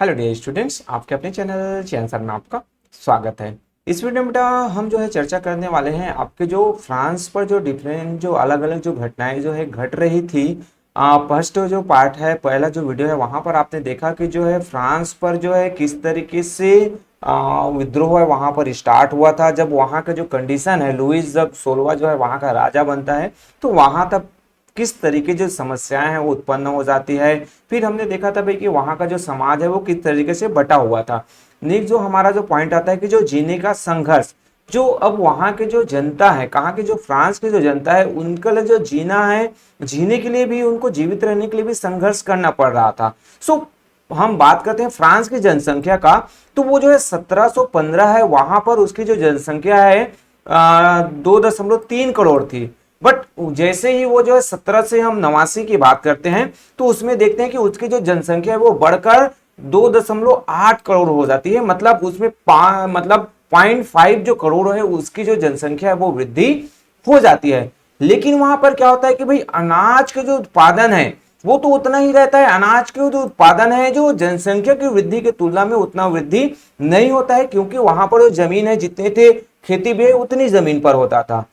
Hello dear students, आपके अपने channel चैन sir में आपका स्वागत है। इस वीडियो में बेटा हम जो है चर्चा करने वाले हैं आपके जो फ्रांस पर जो डिफरेंट जो अलग अलग जो घटनाएं जो है घट रही थी। फर्स्ट जो पार्ट है, पहला जो वीडियो है वहां पर आपने देखा कि जो है फ्रांस पर जो है किस तरीके से विद्रोह है वहां पर स्टार्ट हुआ था। जब वहां का जो कंडीशन है, लुइस जब 16वां जो है वहां का राजा बनता है तो वहां तक किस तरीके जो समस्याएं हैं वो उत्पन्न हो जाती है। फिर हमने देखा था भाई कि वहां का जो समाज है वो किस तरीके से बटा हुआ था। नेक्स्ट जो हमारा जो पॉइंट आता है कि जो जीने का संघर्ष, जो अब वहां के जो जनता है, कहाँ की जो फ्रांस की जो जनता है, उनका लिए जो जीना है, जीने के लिए भी उनको जीवित रहने के लिए भी संघर्ष करना पड़ रहा था। सो हम बात करते हैं फ्रांस की जनसंख्या का, तो वो जो है 1715 है, वहां पर उसकी जो जनसंख्या है 2.3 करोड़ थी। बट जैसे ही वो जो है 17 से हम 89 की बात करते हैं तो उसमें देखते हैं कि उसकी जो जनसंख्या है वो बढ़कर 2.8 करोड़ हो जाती है। मतलब उसमें मतलब 0.5 जो करोड़ है उसकी जो जनसंख्या है वो वृद्धि हो जाती है। लेकिन वहां पर क्या होता है कि भाई अनाज का जो उत्पादन है वो तो उतना ही रहता है। अनाज के जो उत्पादन है जो जनसंख्या की वृद्धि की तुलना में उतना वृद्धि नहीं होता है, क्योंकि वहां पर जो जमीन है, जितने थे खेती भी उतनी जमीन पर होता था।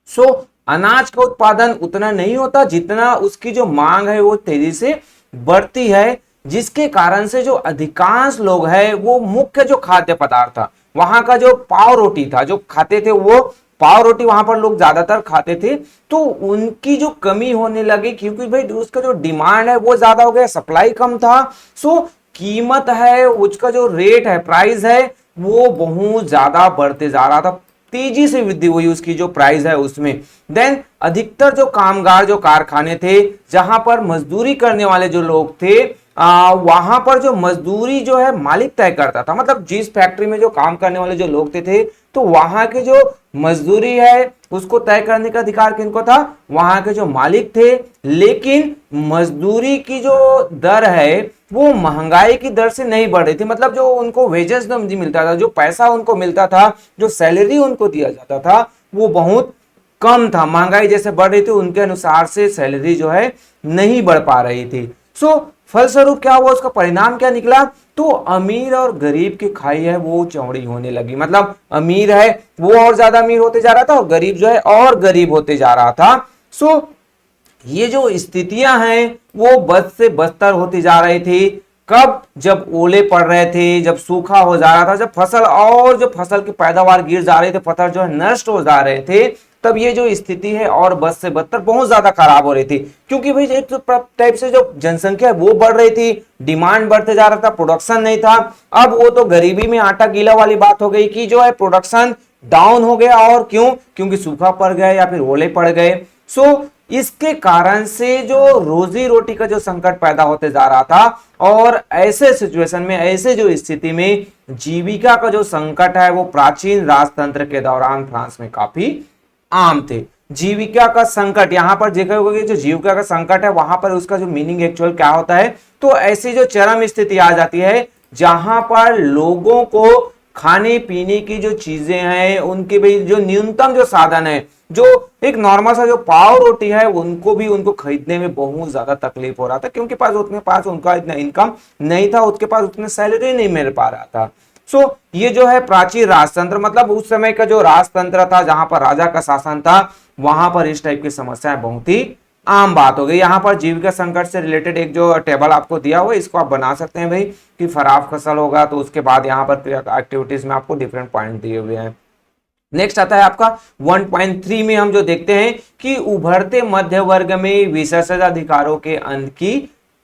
सो अनाज का उत्पादन उतना नहीं होता जितना उसकी जो मांग है वो तेजी से बढ़ती है, जिसके कारण से जो अधिकांश लोग हैं वो मुख्य जो खाद्य पदार्थ था वहां का जो पाव रोटी था जो खाते थे, वो पाव रोटी वहां पर लोग ज्यादातर खाते थे। तो उनकी जो कमी होने लगी, क्योंकि भाई उसका जो डिमांड है वो ज्यादा हो गया, सप्लाई कम था। सो कीमत है, उसका जो रेट है, प्राइस है, वो बहुत ज्यादा बढ़ते जा रहा था। तेजी से वृद्धि हुई उसकी जो प्राइस है उसमें। देन अधिकतर जो कामगार जो कारखाने थे, जहां पर मजदूरी करने वाले जो लोग थे, वहां पर जो मजदूरी जो है मालिक तय करता था। मतलब जिस फैक्ट्री में जो काम करने वाले जो लोग थे तो वहां के जो मजदूरी है उसको तय करने का अधिकार किनको था? वहां के जो मालिक थे। लेकिन मजदूरी की जो दर है वो महंगाई की दर से नहीं बढ़ रही थी। मतलब जो उनको वेजेस मिलता था, जो पैसा उनको मिलता था, जो सैलरी उनको दिया जाता था वो बहुत कम था। महंगाई जैसे बढ़ रही थी उनके अनुसार से सैलरी जो है नहीं बढ़ पा रही थी। सो फलस्वरूप क्या हुआ, उसका परिणाम क्या निकला? तो अमीर और गरीब की खाई है वो चौड़ी होने लगी। मतलब अमीर है वो और ज्यादा अमीर होते जा रहा था और गरीब जो है और गरीब होते जा रहा था। सो ये जो स्थितियां हैं वो बद से बदतर होती जा रही थी। कब? जब ओले पड़ रहे थे, जब सूखा हो जा रहा था, जब फसल की पैदावार गिर जा रही थी, फसल जो है नष्ट हो जा रहे थे, तब ये जो स्थिति है और बद से बदतर बहुत ज्यादा खराब हो रही थी। क्योंकि भाई एक टाइप से जो जनसंख्या है वो बढ़ रही थी, डिमांड बढ़ते जा रहा था, प्रोडक्शन नहीं था। अब वो तो गरीबी में आटा गीला वाली बात हो गई कि जो है प्रोडक्शन डाउन हो गया। और क्यों? क्योंकि सूखा पड़ गया या फिर ओले पड़ गए। सो इसके कारण से जो रोजी रोटी का जो संकट पैदा होते जा रहा था, और ऐसे सिचुएशन में, ऐसे जो स्थिति में जीविका का जो संकट है वो प्राचीन राजतंत्र के दौरान फ्रांस में काफी आम थे। जीविका का संकट, यहां पर देखा होगा कि जो जीविका का संकट है वहां पर उसका जो मीनिंग एक्चुअल क्या होता है, तो ऐसी जो चरम स्थिति आ जाती है जहां पर लोगों को खाने पीने की जो चीजें हैं उनके भी जो न्यूनतम जो साधन है, जो एक नॉर्मल सा जो पाव रोटी है उनको खरीदने में बहुत ज्यादा तकलीफ हो रहा था, क्योंकि पास उनका इतना इनकम नहीं था, उसके पास उतनी सैलरी नहीं मिल पा रहा था। सो ये जो है प्राचीन राजतंत्र, मतलब उस समय का जो राजतंत्र था जहां पर राजा का शासन था, वहां पर इस टाइप की समस्याएं बहुत ही आम बात हो गई। यहाँ पर जीविका संकट से रिलेटेड एक जो टेबल आपको दिया हुआ है इसको आप बना सकते हैं भाई, कि खराब फसल होगा तो उसके बाद यहाँ पर एक्टिविटीज में आपको डिफरेंट पॉइंट दिए हुए हैं। नेक्स्ट आता है आपका 1.3 में हम जो देखते हैं कि उभरते मध्य वर्ग में विशेषाधिकारों के अंत की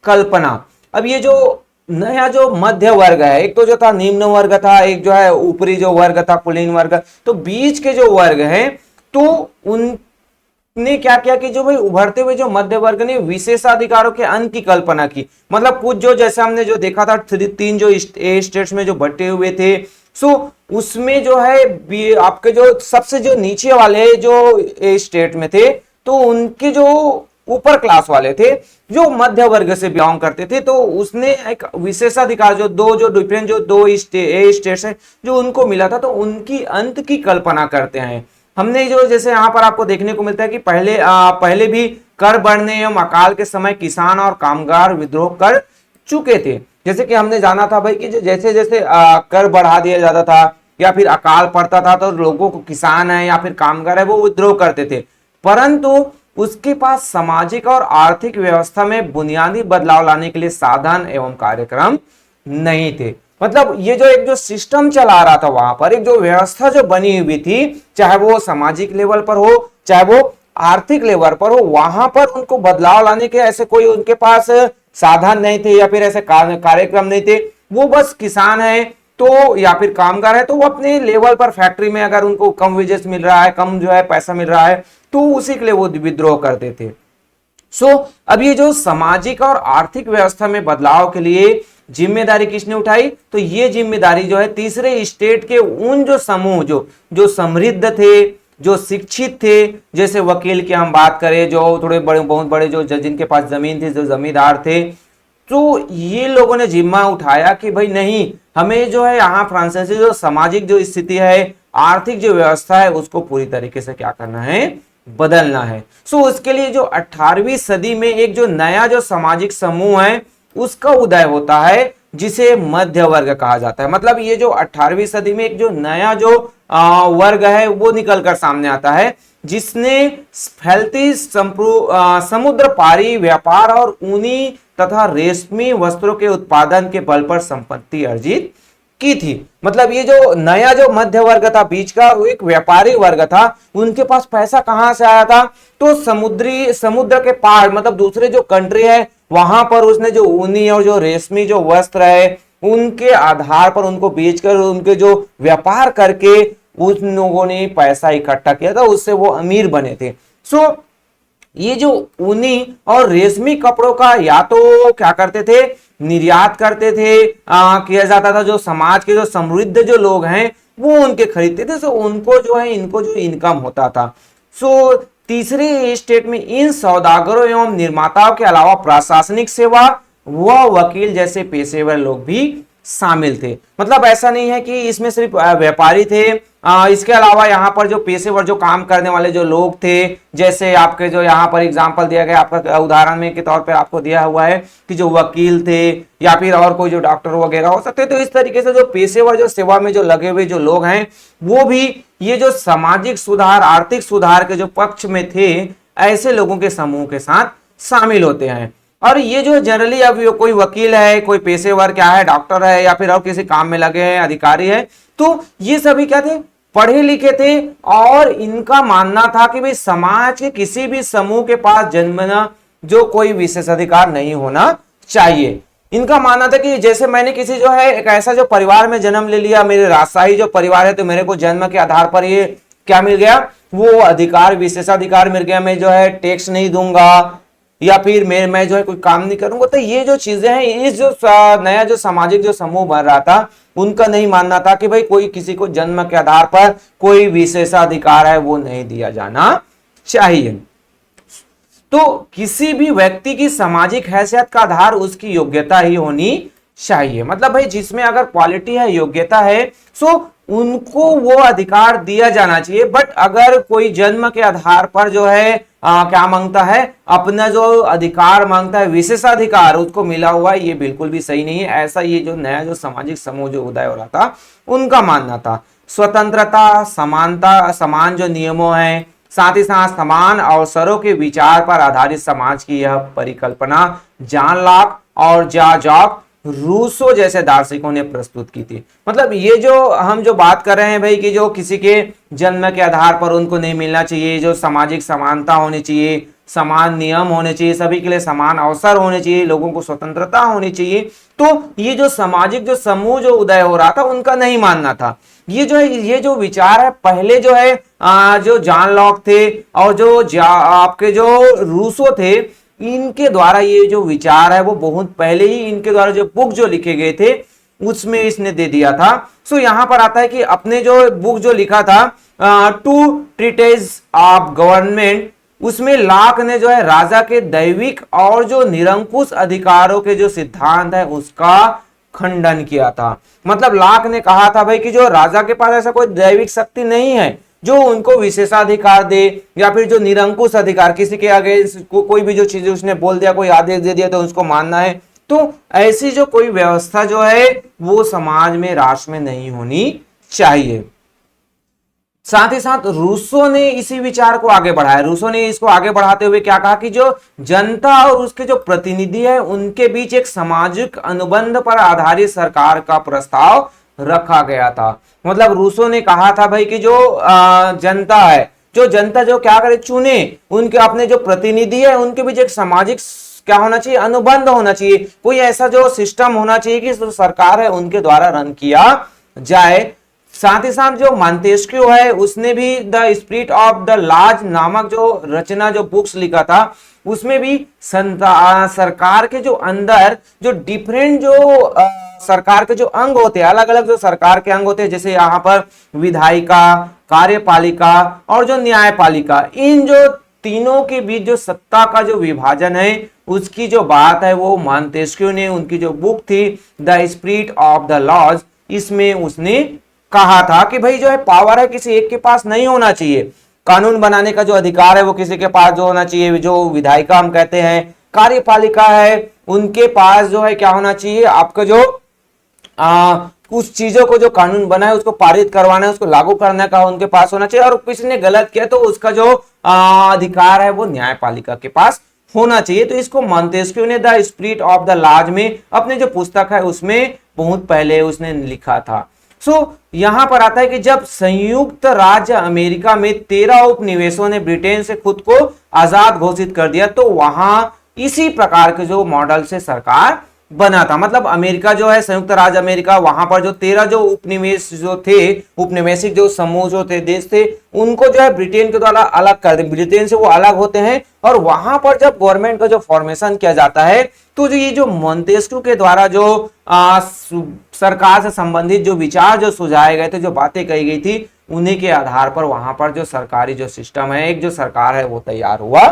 कल्पना। अब ये जो नया जो मध्य वर्ग है, एक तो जो था निम्न वर्ग था, एक जो है ऊपरी जो वर्ग था कुलीन वर्ग, तो बीच के जो वर्ग हैं तो उनने क्या किया कि जो भाई उभरते हुए जो मध्य वर्ग ने विशेषाधिकारों के अंत की कल्पना की। मतलब कुछ जो जैसे हमने जो देखा था तीन जो स्टेट्स में जो बटे हुए थे, सो उसमें जो है आपके जो सबसे जो नीचे वाले जो स्टेट में थे तो उनके जो ऊपर क्लास वाले थे जो मध्य वर्ग से बिलोंग करते थे, तो उसने एक विशेषाधिकार जो दो स्टेट्स हैं जो उनको मिला था, तो उनकी अंत की कल्पना करते हैं। हमने जो जैसे यहाँ पर आपको देखने को मिलता है कि पहले भी कर बढ़ने एवं अकाल के समय किसान और कामगार विद्रोह कर चुके थे। जैसे कि हमने जाना था भाई कि जो जैसे जैसे कर बढ़ा दिया जाता था या फिर अकाल पड़ता था तो लोगों को, किसान है या फिर कामगार है, वो विद्रोह करते थे, परंतु उसके पास सामाजिक और आर्थिक व्यवस्था में बुनियादी बदलाव लाने के लिए साधन एवं कार्यक्रम नहीं थे। मतलब ये जो एक जो सिस्टम चला रहा था वहां पर, एक जो व्यवस्था जो बनी हुई थी, चाहे वो सामाजिक लेवल पर हो चाहे वो आर्थिक लेवल पर हो, वहां पर उनको बदलाव लाने के ऐसे कोई उनके पास साधन नहीं थे या फिर ऐसे कार्यक्रम नहीं थे। वो बस किसान है तो या फिर कामगार है तो वो अपने लेवल पर फैक्ट्री में अगर उनको कम वेजेस मिल रहा है, कम जो है पैसा मिल रहा है, तो उसी के लिए वो विद्रोह करते थे। अब ये जो सामाजिक और आर्थिक व्यवस्था में बदलाव के लिए जिम्मेदारी किसने उठाई, तो ये जिम्मेदारी जो है तीसरे स्टेट के उन जो समूह जो समृद्ध थे, जो शिक्षित थे, जैसे वकील की हम बात करें, जो थोड़े बड़े बहुत बड़े जो जिनके पास जमीन थी, जो जमींदार थे, तो ये लोगों ने जिम्मा उठाया कि भाई नहीं, हमें जो है यहाँ फ्रांसीसी जो सामाजिक जो स्थिति है, आर्थिक जो व्यवस्था है, उसको पूरी तरीके से क्या करना है, बदलना है। उसके लिए जो 18वीं सदी में एक जो नया जो सामाजिक समूह है उसका उदय होता है, जिसे मध्य वर्ग कहा जाता है। मतलब ये जो 18वीं सदी में एक जो नया जो वर्ग है वो निकल कर सामने आता है, जिसने फैलती समुद्र पारी व्यापार और ऊनी तथा रेशमी वस्त्रों के उत्पादन के बल पर संपत्ति अर्जित की थी। मतलब ये जो नया जो मध्य वर्ग था, बीच का एक व्यापारी वर्ग था, उनके पास पैसा कहां से आया था, तो समुद्र के पार, मतलब दूसरे जो कंट्री है वहां पर उसने जो ऊनी और जो रेशमी जो वस्त्र है उनके आधार पर उनको बेचकर, उनके जो व्यापार करके उन लोगों ने पैसा इकट्ठा किया था, उससे वो अमीर बने थे। ये जो ऊनी और रेशमी कपड़ों का या तो क्या करते थे, निर्यात करते थे, किया जाता था, जो समाज के जो समृद्ध जो लोग हैं वो उनके खरीदते थे, उनको जो है इनको जो इनकम होता था। तीसरे स्टेट में इन सौदागरों एवं निर्माताओं के अलावा प्रशासनिक सेवा व वकील जैसे पेशेवर लोग भी शामिल थे। मतलब ऐसा नहीं है कि इसमें सिर्फ व्यापारी थे, इसके अलावा यहाँ पर जो पेशेवर जो काम करने वाले जो लोग थे, जैसे आपके जो यहाँ पर एग्जांपल दिया गया, आपका उदाहरण में के तौर पर आपको दिया हुआ है कि जो वकील थे या फिर और कोई जो डॉक्टर वगैरह हो सकते, तो इस तरीके से जो पेशेवर जो सेवा में जो लगे हुए जो लोग हैं वो भी ये जो सामाजिक सुधार, आर्थिक सुधार के जो पक्ष में थे, ऐसे लोगों के समूह के साथ शामिल होते हैं। और ये जो जनरली अब कोई वकील है, कोई पेशेवर क्या है, डॉक्टर है या फिर और किसी काम में लगे हैं, अधिकारी है, तो ये सभी क्या थे, पढ़े लिखे थे, और इनका मानना था कि भाई समाज के किसी भी समूह के पास जन्मना जो कोई विशेषाधिकार नहीं होना चाहिए। इनका मानना था कि जैसे मैंने किसी जो है एक ऐसा जो परिवार में जन्म ले लिया, मेरे राजशाही जो परिवार है, तो मेरे को जन्म के आधार पर ये क्या मिल गया, वो अधिकार, विशेषाधिकार मिल गया, मैं जो है टैक्स नहीं दूंगा या फिर मैं जो है कोई काम नहीं करूंगा। तो ये जो चीजें हैं, इस जो नया जो सामाजिक जो समूह बन रहा था, उनका नहीं मानना था कि भाई कोई किसी को जन्म के आधार पर कोई विशेषाधिकार है वो नहीं दिया जाना चाहिए। तो किसी भी व्यक्ति की सामाजिक हैसियत का आधार उसकी योग्यता ही होनी चाहिए। मतलब भाई जिसमें अगर क्वालिटी है, योग्यता है, उनको वो अधिकार दिया जाना चाहिए। बट अगर कोई जन्म के आधार पर जो है क्या मांगता है, अपना जो अधिकार मांगता है, विशेषाधिकार उसको मिला हुआ है, ये बिल्कुल भी सही नहीं है। ऐसा ये जो नया जो सामाजिक समूह जो उदय हो रहा था उनका मानना था। स्वतंत्रता, समानता, समान जो नियमों हैं, साथ ही साथ समान अवसरों के विचार पर आधारित समाज की यह परिकल्पना जॉन लॉक और जॉक रूसो जैसे दार्शनिकों ने प्रस्तुत की थी। मतलब ये जो हम जो बात कर रहे हैं भाई कि जो किसी के जन्म के आधार पर उनको नहीं मिलना चाहिए, जो सामाजिक समानता होनी चाहिए, समान नियम होने चाहिए, सभी के लिए समान अवसर होने चाहिए, लोगों को स्वतंत्रता होनी चाहिए, तो ये जो सामाजिक जो समूह जो उदय हो रहा था उनका नहीं मानना था। ये जो है, ये जो विचार है, पहले जो है जो जॉन लॉक थे और जो आपके जो रूसो थे, इनके द्वारा ये जो विचार है वो बहुत पहले ही इनके द्वारा जो बुक जो लिखे गए थे उसमें इसने दे दिया था। यहां पर आता है कि अपने जो बुक जो लिखा था टू ट्रीटेज ऑफ गवर्नमेंट, उसमें लॉक ने जो है राजा के दैविक और जो निरंकुश अधिकारों के जो सिद्धांत है उसका खंडन किया था। मतलब लॉक ने कहा था भाई कि जो राजा के पास ऐसा कोई दैविक शक्ति नहीं है जो उनको विशेषाधिकार दे, या फिर जो निरंकुश अधिकार, किसी के आगे कोई भी जो चीज उसने बोल दिया, कोई आदेश दे दिया तो उसको मानना है, तो ऐसी जो कोई व्यवस्था जो है वो समाज में, राष्ट्र में नहीं होनी चाहिए। साथ ही साथ रूसो ने इसी विचार को आगे बढ़ाया। रूसो ने इसको आगे बढ़ाते हुए क्या कहा कि जो जनता और उसके जो प्रतिनिधि है उनके बीच एक सामाजिक अनुबंध पर आधारित सरकार का प्रस्ताव रखा गया था। मतलब रूसो ने कहा था भाई कि जो जनता है, जो जनता जो क्या करे, चुने, उनके अपने जो प्रतिनिधि है उनके बीच एक सामाजिक क्या होना चाहिए, अनुबंध होना चाहिए, कोई ऐसा जो सिस्टम होना चाहिए कि जो सरकार है उनके द्वारा रन किया जाए। साथ ही साथ जो मॉन्टेस्क्यू है उसने भी the spirit of the laws नामक जो रचना, जो बुक्स लिखा था, उसमें भी सरकार के जो अंदर जो डिफरेंट जो सरकार के जो अंग होते हैं, अलग अलग जो सरकार के अंग होते हैं, जैसे यहाँ पर विधायिका, कार्यपालिका और जो न्यायपालिका, इन जो तीनों के बीच जो सत्ता का जो विभाजन है उसकी जो बात है वो मॉन्टेस्क्यू ने उनकी जो बुक थी the spirit of the laws, इसमें उसने कहा था कि भाई जो है पावर है किसी एक के पास नहीं होना चाहिए। कानून बनाने का जो अधिकार है वो किसी के पास जो होना चाहिए, जो विधायिका हम कहते हैं, कार्यपालिका है, उनके पास जो है क्या होना चाहिए, आपका जो कुछ चीजों को जो कानून बना है उसको पारित करवाना है, उसको लागू करने का उनके पास होना चाहिए, और किसी ने गलत किया तो उसका जो अधिकार है वो न्यायपालिका के पास होना चाहिए। तो इसको मॉन्टेस्क्यू ने the spirit of the laws में अपने जो पुस्तक है उसमें बहुत पहले उसने लिखा था। यहां पर आता है कि जब संयुक्त राज्य अमेरिका में 13 उपनिवेशों ने ब्रिटेन से खुद को आजाद घोषित कर दिया, तो वहां इसी प्रकार के जो मॉडल से सरकार बना था। मतलब अमेरिका जो है, संयुक्त राज्य अमेरिका, वहां पर जो 13 जो उपनिवेश जो थे, उपनिवेशिक जो समूह जो थे, देश थे, उनको जो है ब्रिटेन के द्वारा अलग कर दे, ब्रिटेन से वो अलग होते हैं, और वहां पर जब गवर्नमेंट का जो फॉर्मेशन किया जाता है तो ये जो मॉन्टेस्क्यू के द्वारा जो सरकार से संबंधित जो विचार जो सुझाए गए थे, जो बातें कही गई थी, उन्हीं के आधार पर वहां पर जो सरकारी जो सिस्टम है, एक जो सरकार है वो तैयार हुआ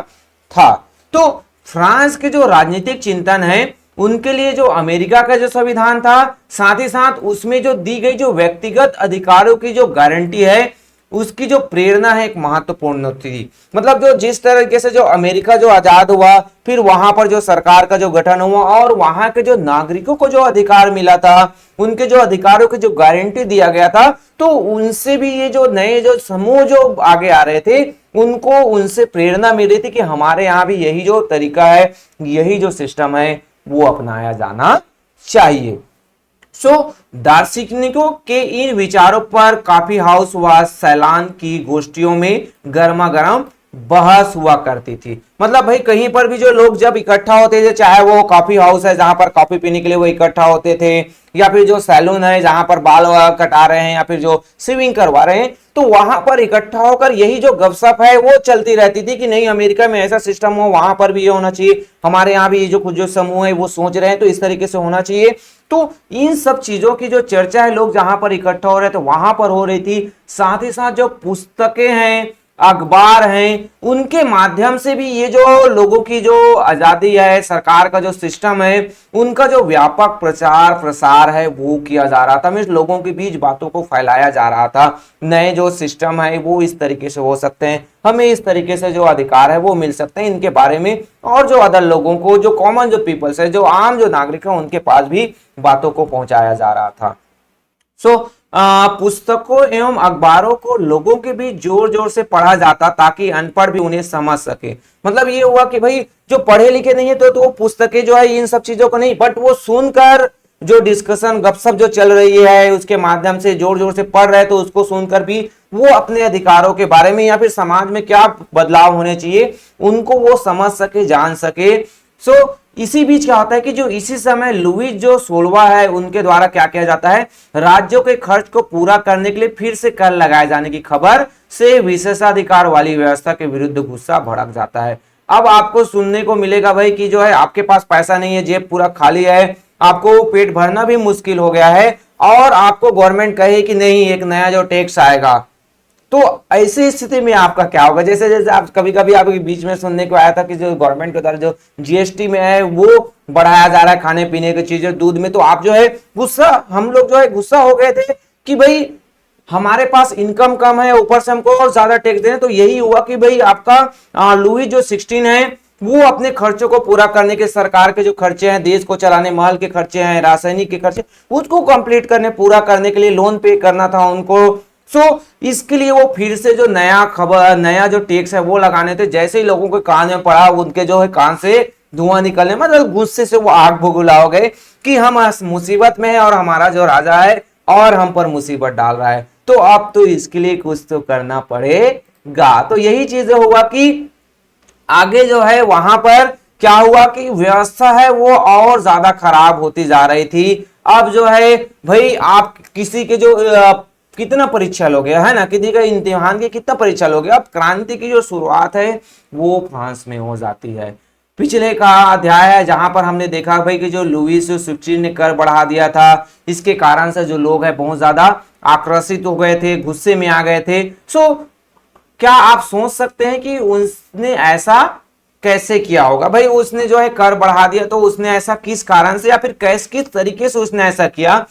था। तो फ्रांस के जो राजनीतिक चिंतन है उनके लिए जो अमेरिका का जो संविधान था, साथ ही साथ उसमें जो दी गई जो व्यक्तिगत अधिकारों की जो गारंटी है उसकी जो प्रेरणा है एक महत्वपूर्ण थी। मतलब जो जिस तरीके से जो अमेरिका जो आजाद हुआ, फिर वहां पर जो सरकार का जो गठन हुआ और वहां के जो नागरिकों को जो अधिकार मिला था, उनके जो अधिकारों की जो गारंटी दिया गया था, तो उनसे भी ये जो नए जो समूह जो आगे आ रहे थे उनको उनसे प्रेरणा मिल रही थी कि हमारे यहाँ भी यही जो तरीका है, यही जो सिस्टम है वो अपनाया जाना चाहिए। दार्शनिकों के इन विचारों पर कॉफी हाउस व सैलान की गोष्ठियों में गर्मा गर्म बहस हुआ करती थी। मतलब भाई कहीं पर भी जो लोग जब इकट्ठा होते थे, चाहे वो कॉफी हाउस है जहां पर कॉफी पीने के लिए वो इकट्ठा होते थे, या फिर जो सैलून है जहां पर बाल कटा रहे हैं या फिर जो स्विमिंग करवा रहे हैं, तो वहां पर इकट्ठा होकर यही जो गपशप है वो चलती रहती थी कि नहीं अमेरिका में ऐसा सिस्टम हो, वहां पर भी ये होना चाहिए, हमारे यहाँ भी ये जो कुछ जो समूह है वो सोच रहे हैं तो इस तरीके से होना चाहिए। तो इन सब चीजों की जो चर्चा है लोग जहां पर इकट्ठा हो रहे थे वहां पर हो रही थी। साथ ही साथ जो पुस्तकें हैं, अखबार हैं, उनके माध्यम से भी ये जो लोगों की जो आजादी है, सरकार का जो सिस्टम है, उनका जो व्यापक प्रचार प्रसार है वो किया जा रहा था। मीन्स लोगों के बीच बातों को फैलाया जा रहा था, नए जो सिस्टम है वो इस तरीके से हो सकते हैं, हमें इस तरीके से जो अधिकार है वो मिल सकते हैं, इनके बारे में और जो अदर लोगों को, जो कॉमन जो पीपल्स है, जो आम जो नागरिक है, उनके पास भी बातों को पहुंचाया जा रहा था। पुस्तकों एवं अखबारों को लोगों के बीच जोर जोर से पढ़ा जाता ताकि अनपढ़ भी उन्हें समझ सके। मतलब ये हुआ कि भाई जो पढ़े लिखे नहीं है तो वो पुस्तकें जो है इन सब चीजों को नहीं, बट वो सुनकर जो डिस्कशन गपशप जो चल रही है उसके माध्यम से जोर जोर से पढ़ रहे, तो उसको सुनकर भी वो अपने अधिकारों के बारे में या फिर समाज में क्या बदलाव होने चाहिए उनको वो समझ सके, जान सके। इसी बीच क्या होता है कि जो इसी समय लुईस जो 16वां है उनके द्वारा क्या किया जाता है, राज्यों के खर्च को पूरा करने के लिए फिर से कर लगाए जाने की खबर से विशेषाधिकार वाली व्यवस्था के विरुद्ध गुस्सा भड़क जाता है। अब आपको सुनने को मिलेगा भाई कि जो है आपके पास पैसा नहीं है, जेब पूरा खाली है, आपको पेट भरना भी मुश्किल हो गया है, और आपको गवर्नमेंट कहे कि नहीं एक नया जो टैक्स आएगा, तो ऐसी स्थिति में आपका क्या होगा। जैसे जैसे आप कभी कभी आपके बीच में सुनने को आया था कि जो गवर्नमेंट के द्वारा जो जीएसटी में है वो बढ़ाया जा रहा है खाने पीने की चीजें, दूध में, तो आप जो है गुस्सा, हम लोग जो है गुस्सा हो गए थे कि भाई हमारे पास इनकम कम है, ऊपर से हमको और ज्यादा टैक्स देने। तो यही हुआ कि भाई आपका लुईस जो 16 है वो अपने खर्चों को पूरा करने के, सरकार के जो खर्चे हैं, देश को चलाने, महल के खर्चे हैं, रासायनिक के खर्चे, उसको कंप्लीट करने, पूरा करने के लिए लोन पे करना था उनको। सो इसके लिए वो फिर से जो नया जो टैक्स है वो लगाने थे। जैसे ही लोगों के कान में पड़ा, उनके जो है कान से धुआं निकलने, मतलब गुस्से से वो आग बबूला हो गए कि हम मुसीबत में है और हमारा जो राजा है और हम पर मुसीबत डाल रहा है, तो अब तो इसके लिए कुछ तो करना पड़ेगा। तो यही चीज हुआ कि आगे जो है वहां पर क्या हुआ कि व्यवस्था है वो और ज्यादा खराब होती जा रही थी। अब जो है भाई, आप किसी के जो कितना परीक्षा लोगे, है ना, किसी का इम्तिहान के कितना परीक्षा लोगे। अब क्रांति की जो शुरुआत है वो फ्रांस में हो जाती है। पिछले का अध्याय है जहां पर हमने देखा भाई कि जो लुईस 16 ने कर बढ़ा दिया था, इसके कारण से जो लोग हैं बहुत ज्यादा आक्रोशित हो गए थे, गुस्से में आ गए थे। सो क्या आप सोच सकते हैं कि उसने ऐसा कैसे किया होगा। भाई उसने जो है कर बढ़ा दिया, तो उसने ऐसा किस कारण से या फिर किस तरीके से उसने ऐसा किया।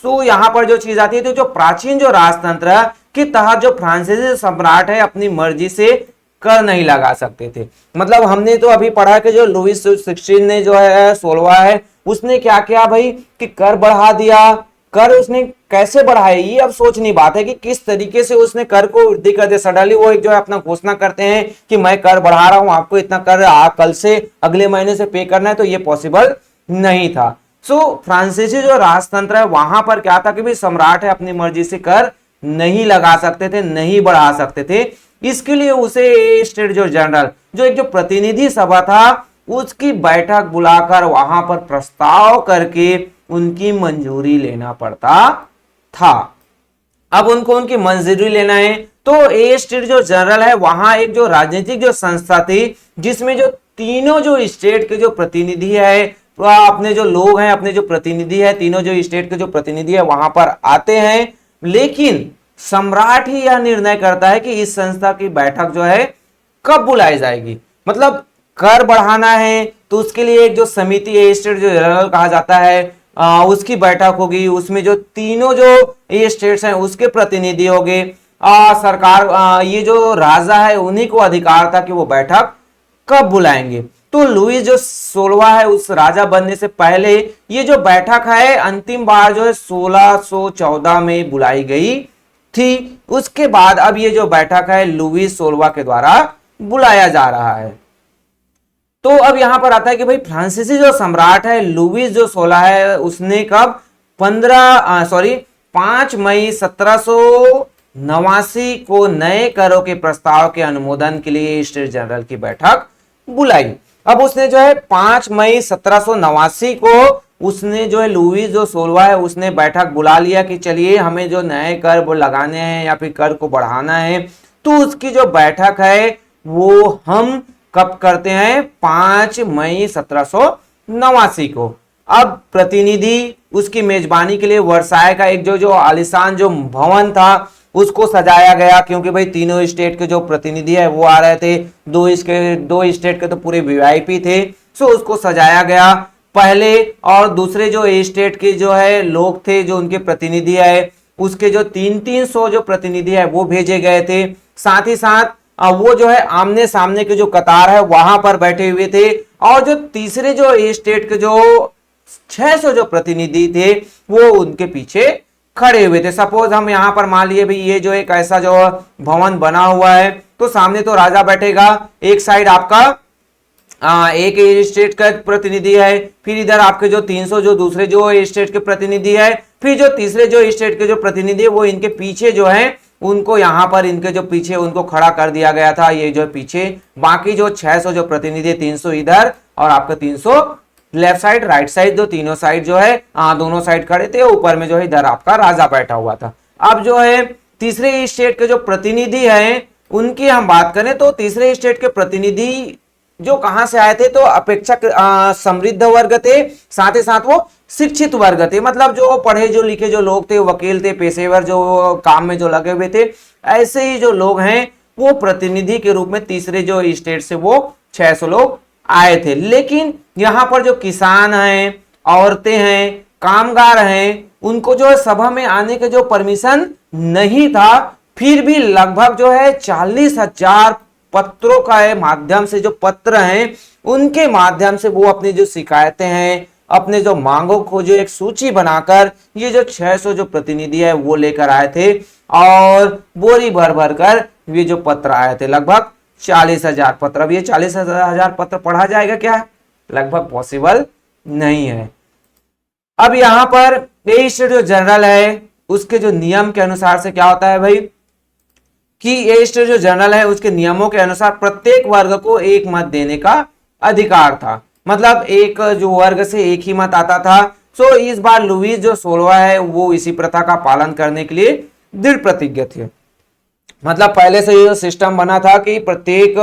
सो यहां पर जो चीज आती है, तो जो प्राचीन जो राजतंत्र के तहत जो फ्रांसीसी सम्राट है अपनी मर्जी से कर नहीं लगा सकते थे। मतलब हमने तो अभी पढ़ा कि जो लुईस 16 ने जो है 16 है, उसने क्या किया भाई कि कर बढ़ा दिया। कर उसने कैसे बढ़ाए, ये अब सोचनी बात है कि किस तरीके से उसने कर को वृद्धि कर दिया। सडनली वो एक जो है अपना घोषणा करते हैं कि मैं कर बढ़ा रहा हूं, आपको इतना कर कल से अगले महीने से पे करना है, तो ये पॉसिबल नहीं था। सो फ्रांसीसी जो राजतंत्र है वहां पर क्या था कि भाई सम्राट है अपनी मर्जी से कर नहीं लगा सकते थे, नहीं बढ़ा सकते थे। इसके लिए उसे स्टेट जो जनरल, जो एक जो प्रतिनिधि सभा था, उसकी बैठक बुलाकर वहां पर प्रस्ताव करके उनकी मंजूरी लेना पड़ता था। अब उनको उनकी मंजूरी लेना है, तो ए स्टेट जो जनरल है वहां एक जो राजनीतिक जो संस्था थी, जिसमें जो तीनों जो स्टेट के जो प्रतिनिधि है, तो अपने जो लोग हैं, अपने जो प्रतिनिधि है, तीनों जो स्टेट के जो प्रतिनिधि है वहां पर आते हैं। लेकिन सम्राट ही यह निर्णय करता है कि इस संस्था की बैठक जो है कब बुलाई जाएगी। मतलब कर बढ़ाना है तो उसके लिए एक जो समिति है, स्टेट जो जनरल कहा जाता है, उसकी बैठक होगी। उसमें जो तीनों जो ये स्टेट्स हैं उसके प्रतिनिधि होंगे। सरकार ये जो राजा है उन्हीं को अधिकार था कि वो बैठक कब बुलाएंगे। तो लुईस जो 16 है, उस राजा बनने से पहले ये जो बैठक है अंतिम बार जो है 1614 में बुलाई गई थी। उसके बाद अब ये जो बैठक है लुईस 16 के द्वारा बुलाया जा रहा है। तो अब यहां पर आता है कि भाई फ्रांसीसी जो सम्राट है लुईस जो 16 है, उसने कब 5 मई 1789 को नए करों के प्रस्ताव के अनुमोदन के लिए स्टेट जनरल की बैठक बुलाई। अब उसने जो है 5 मई 1789 को उसने जो है लुईस जो 16 है उसने बैठक बुला लिया कि चलिए हमें जो नए कर लगाने हैं या फिर कर को बढ़ाना है। तो उसकी जो बैठक है वो हम कब करते हैं, 5 मई 1789 को। अब प्रतिनिधि उसकी मेजबानी के लिए वर्साय का एक जो आलिशान जो भवन था उसको सजाया गया, क्योंकि भाई तीनों स्टेट के जो प्रतिनिधि है वो आ रहे थे। दो स्टेट के तो पूरे वीआईपी थे। सो उसको सजाया गया पहले, और दूसरे जो स्टेट के जो है लोग थे, जो उनके प्रतिनिधि है, उसके जो 300 जो प्रतिनिधि है वो भेजे गए थे। साथ ही साथ वो जो है आमने सामने के जो कतार है वहां पर बैठे हुए थे। और जो तीसरे जो स्टेट के जो 600 जो प्रतिनिधि थे वो उनके पीछे खड़े हुए थे। सपोज हम यहां पर मान लिए भाई ये जो एक ऐसा जो भवन बना हुआ है, तो सामने तो राजा बैठेगा, एक साइड आपका एक स्टेट का प्रतिनिधि है, फिर इधर आपके जो 300 जो दूसरे जो स्टेट के प्रतिनिधि है, फिर जो तीसरे जो स्टेट के जो प्रतिनिधि है वो इनके पीछे जो है उनको यहाँ पर इनके जो पीछे उनको खड़ा कर दिया गया था। ये जो पीछे बाकी जो 600 जो प्रतिनिधि, 300 इधर और आपका 300 लेफ्ट साइड राइट साइड, जो तीनों साइड जो है दोनों साइड खड़े थे। ऊपर में जो है इधर आपका राजा बैठा हुआ था। अब जो है तीसरे स्टेट के जो प्रतिनिधि हैं उनकी हम बात करें तो तीसरे स्टेट के प्रतिनिधि जो कहां से आए थे, तो अपेक्षाकृत समृद्ध वर्ग थे, साथ ही साथ वो शिक्षित वर्ग थे। मतलब जो पढ़े जो लिखे जो लोग थे, वकील थे, पेशेवर जो काम में जो लगे हुए थे, ऐसे ही जो लोग हैं वो प्रतिनिधि के रूप में तीसरे जो स्टेट से वो 600 लोग आए थे। लेकिन यहाँ पर जो किसान हैं, औरतें हैं, कामगार हैं, उनको जो है सभा में आने के जो परमिशन नहीं था। फिर भी लगभग जो है 40,000 पत्रों का माध्यम से, जो पत्र हैं उनके माध्यम से वो अपनी जो शिकायतें हैं, अपने जो मांगों को जो एक सूची बनाकर ये जो 600 जो प्रतिनिधि है वो लेकर आए थे और बोरी भर भर कर ये जो पत्र आए थे, लगभग 40,000 पत्र। अब ये 40,000 पत्र पढ़ा जाएगा क्या? लगभग पॉसिबल नहीं है। अब यहां पर ये जो जनरल है उसके जो नियम के अनुसार से क्या होता है भाई, कि ये जो जनरल है उसके नियमों के अनुसार प्रत्येक वर्ग को एक मत देने का अधिकार था। मतलब एक जो वर्ग से एक ही मत आता था। सो इस बार लुईस जो 16वां है वो इसी प्रथा का पालन करने के लिए दृढ़ प्रतिज्ञ थे। मतलब पहले से ये सिस्टम बना था कि प्रत्येक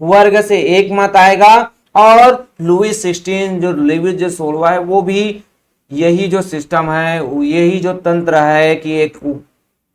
वर्ग से एक मत आएगा और लुईस 16 जो लुईस जो 16वां है वो भी यही जो सिस्टम है, यही जो तंत्र है कि एक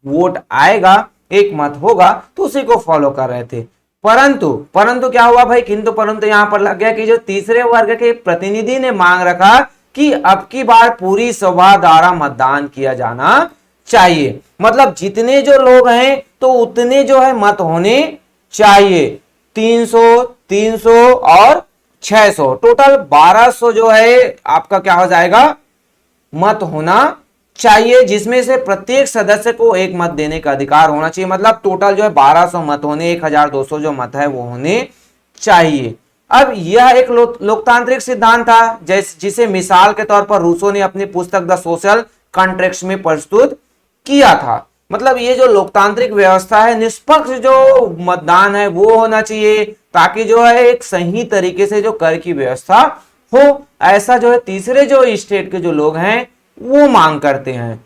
वोट आएगा, एक मत होगा, तो उसी को फॉलो कर रहे थे। परंतु क्या हुआ भाई, किंतु परंतु यहां पर लग गया कि जो तीसरे वर्ग के प्रतिनिधि ने मांग रखा कि अब की बार पूरी सभा द्वारा मतदान किया जाना चाहिए। मतलब जितने जो लोग हैं तो उतने जो है मत होने चाहिए, 300, 300 और 600, टोटल 1200 जो है आपका क्या हो जाएगा, मत होना चाहिए, जिसमें से प्रत्येक सदस्य को एक मत देने का अधिकार होना चाहिए। मतलब टोटल जो है 1200 मत होने, 1200 जो मत है वो होने चाहिए। अब यह एक लोकतांत्रिक सिद्धांत था जिसे मिसाल के तौर पर रूसो ने अपनी पुस्तक द सोशल कॉन्ट्रैक्ट्स में प्रस्तुत किया था। मतलब ये जो लोकतांत्रिक व्यवस्था है, निष्पक्ष जो मतदान है वो होना चाहिए, ताकि जो है एक सही तरीके से जो कर की व्यवस्था हो, ऐसा जो है तीसरे जो स्टेट के जो लोग हैं वो मांग करते हैं।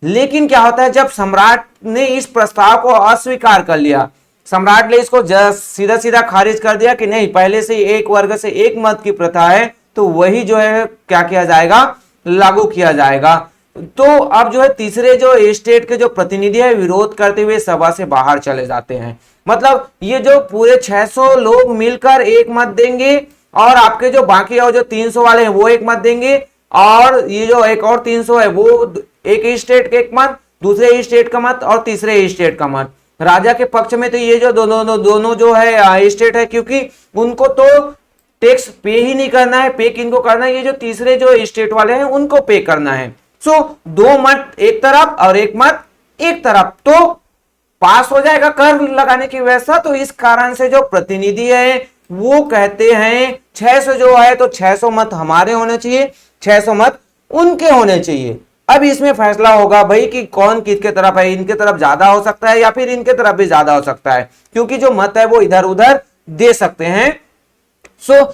लेकिन क्या होता है, जब सम्राट ने इस प्रस्ताव को अस्वीकार कर लिया, सम्राट ने इसको सीधा सीधा खारिज कर दिया कि नहीं, पहले से एक वर्ग से एक मत की प्रथा है तो वही जो है क्या किया जाएगा, लागू किया जाएगा। तो अब जो है तीसरे जो स्टेट के जो प्रतिनिधि है विरोध करते हुए सभा से बाहर चले जाते हैं। मतलब ये जो पूरे 600 लोग मिलकर एक मत देंगे और आपके जो बाकी और जो 300 वाले हैं वो एक मत देंगे, और ये जो एक और 300 है वो एक स्टेट के एक मत, दूसरे स्टेट का मत और तीसरे स्टेट का मत। राजा के पक्ष में तो ये जो दोनों जो है स्टेट है, क्योंकि उनको तो टैक्स पे ही नहीं करना है, पे किनको करना है, ये जो तीसरे जो स्टेट वाले हैं उनको पे करना है। सो 2 मत एक तरफ और 1 मत एक तरफ, तो पास हो जाएगा कर लगाने की व्यवस्था। तो इस कारण से जो प्रतिनिधि है वो कहते हैं 600 जो है तो 600 मत हमारे होने चाहिए, 600 मत उनके होने चाहिए। अब इसमें फैसला होगा भाई कि कौन किसके तरफ है, इनके तरफ ज्यादा हो सकता है या फिर इनके तरफ भी ज्यादा हो सकता है, क्योंकि जो मत है वो इधर उधर दे सकते हैं। सो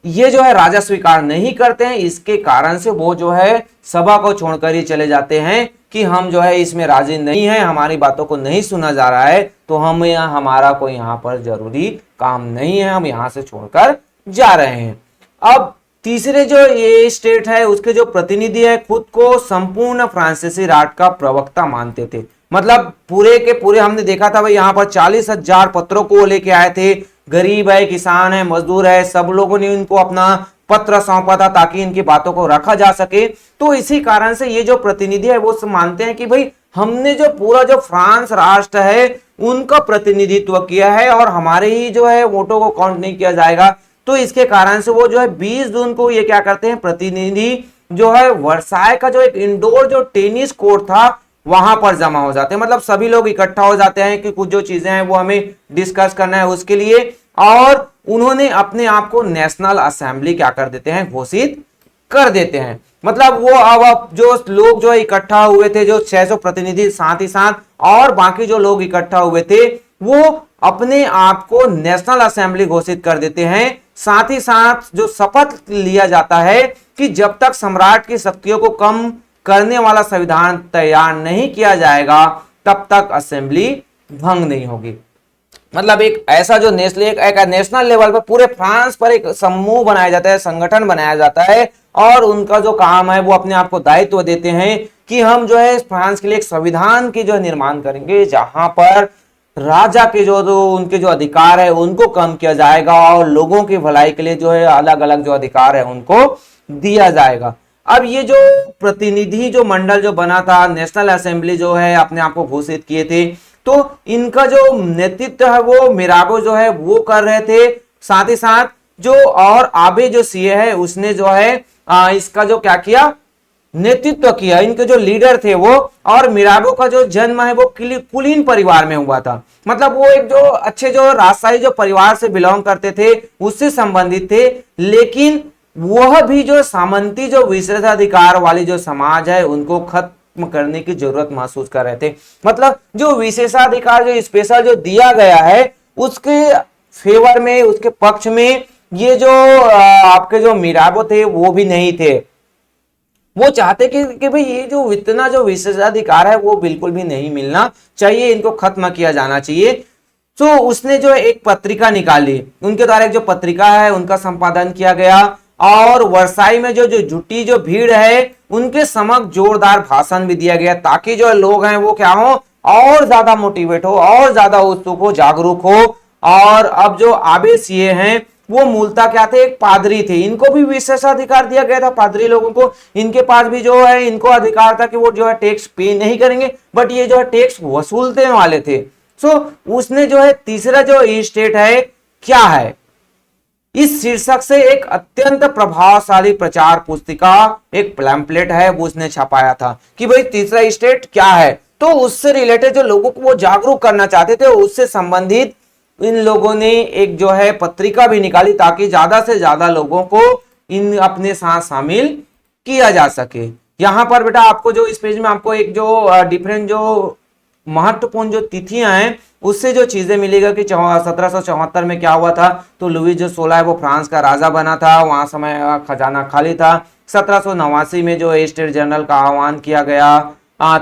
ये जो है राजा स्वीकार नहीं करते हैं, इसके कारण से वो जो है सभा को छोड़कर ही चले जाते हैं कि हम जो है इसमें राजी नहीं है, हमारी बातों को नहीं सुना जा रहा है, तो हम यहाँ हमारा कोई यहाँ पर जरूरी काम नहीं है, हम यहाँ से छोड़कर जा रहे हैं। अब तीसरे जो ये स्टेट है उसके जो प्रतिनिधि है खुद को संपूर्ण फ्रांसीसी राज का प्रवक्ता मानते थे। मतलब पूरे के पूरे हमने देखा था भाई, यहाँ पर 40,000 पत्रों को लेके आए थे, गरीब है, किसान है, मजदूर है, सब लोगों ने इनको अपना पत्र सौंपा था ताकि इनकी बातों को रखा जा सके। तो इसी कारण से ये जो प्रतिनिधि है वो मानते हैं कि भाई हमने जो पूरा जो फ्रांस राष्ट्र है उनका प्रतिनिधित्व किया है और हमारे ही जो है वोटों को काउंट नहीं किया जाएगा। तो इसके कारण से वो जो है 20 जून को ये क्या करते हैं, प्रतिनिधि जो है वर्साय का जो एक इंडोर जो टेनिस कोर्ट था वहां पर जमा हो जाते हैं। मतलब सभी लोग इकट्ठा हो जाते हैं कि कुछ जो चीजें हैं वो हमें डिस्कस करना है उसके लिए, और उन्होंने अपने आप को नेशनल असेंबली क्या कर देते हैं, घोषित कर देते हैं। मतलब वो अब जो लोग जो इकट्ठा हुए थे, जो 600 प्रतिनिधि साथ ही साथ और बाकी जो लोग इकट्ठा हुए थे, वो अपने आप को नेशनल असेंबली घोषित कर देते हैं। साथ ही साथ जो शपथ लिया जाता है कि जब तक सम्राट की शक्तियों को कम करने वाला संविधान तैयार नहीं किया जाएगा तब तक असेंबली भंग नहीं होगी। मतलब एक ऐसा जो नेशनल लेवल पर पूरे फ्रांस पर एक समूह बनाया जाता है, संगठन बनाया जाता है, और उनका जो काम है वो अपने आप को दायित्व देते हैं कि हम जो है फ्रांस के लिए एक संविधान की जो निर्माण करेंगे जहां पर राजा के जो उनके जो अधिकार है उनको कम किया जाएगा और लोगों की भलाई के लिए जो है अलग अलग जो अधिकार है उनको दिया जाएगा। अब ये जो प्रतिनिधि जो मंडल जो बना था, नेशनल असेंबली जो है अपने आप को घोषित किए थे, तो इनका जो नेतृत्व है वो मिराबो जो है वो कर रहे थे। साथ ही साथ जो और आबे जो सीए है उसने जो है इसका जो क्या किया, नेतृत्व किया। इनके जो लीडर थे वो, और मिराबो का जो जन्म है वो कुलीन परिवार में हुआ था। मतलब वो एक जो अच्छे जो राजशाही जो परिवार से बिलोंग करते थे उससे संबंधित थे, लेकिन वह भी जो सामंती जो विशेषाधिकार वाली जो समाज है उनको खत्म करने की जरूरत महसूस कर रहे थे। मतलब जो विशेषाधिकार जो स्पेशल जो दिया गया है उसके फेवर में, उसके पक्ष में ये जो आपके जो मिराबो थे वो भी नहीं थे। वो चाहते कि भाई ये जो इतना जो विशेषाधिकार है वो बिल्कुल भी नहीं मिलना चाहिए, इनको खत्म किया जाना चाहिए। तो उसने जो एक पत्रिका निकाली, उनके द्वारा एक जो पत्रिका है उनका संपादन किया गया, और वर्साई में जो जो जुटी जो भीड़ है उनके समक्ष जोरदार भाषण भी दिया गया, ताकि जो लोग हैं वो क्या हो, और ज्यादा मोटिवेट हो, और ज्यादा उत्सुक हो, जागरूक हो। और अब जो आबे सीए हैं वो मूलतः क्या थे, एक पादरी थे। इनको भी विशेषाधिकार दिया गया था, पादरी लोगों को। इनके पास भी जो है इनको अधिकार था कि वो जो है टैक्स पे नहीं करेंगे, बट ये जो है टैक्स वसूलते वाले थे। सो उसने जो है तीसरा जो स्टेट है क्या है, इस शीर्षक से एक अत्यंत प्रभावशाली प्रचार पुस्तिका, एक पैम्फलेट है वो उसने छपाया था कि भाई तीसरा स्टेट क्या है। तो उससे रिलेटेड जो लोगों को वो जागरूक करना चाहते थे, उससे संबंधित इन लोगों ने एक जो है पत्रिका भी निकाली, ताकि ज्यादा से ज्यादा लोगों को इन अपने साथ शामिल किया जा सके। यहां पर बेटा आपको जो इस पेज में आपको एक जो डिफरेंट जो महत्वपूर्ण जो तिथियां हैं उससे जो चीजें मिलेगा कि 1774 में क्या हुआ था। तो लुईस जो 16 है वो फ्रांस का राजा बना था, वहां समय खजाना खाली था। 1789 में जो स्टेट जनरल का आह्वान किया गया।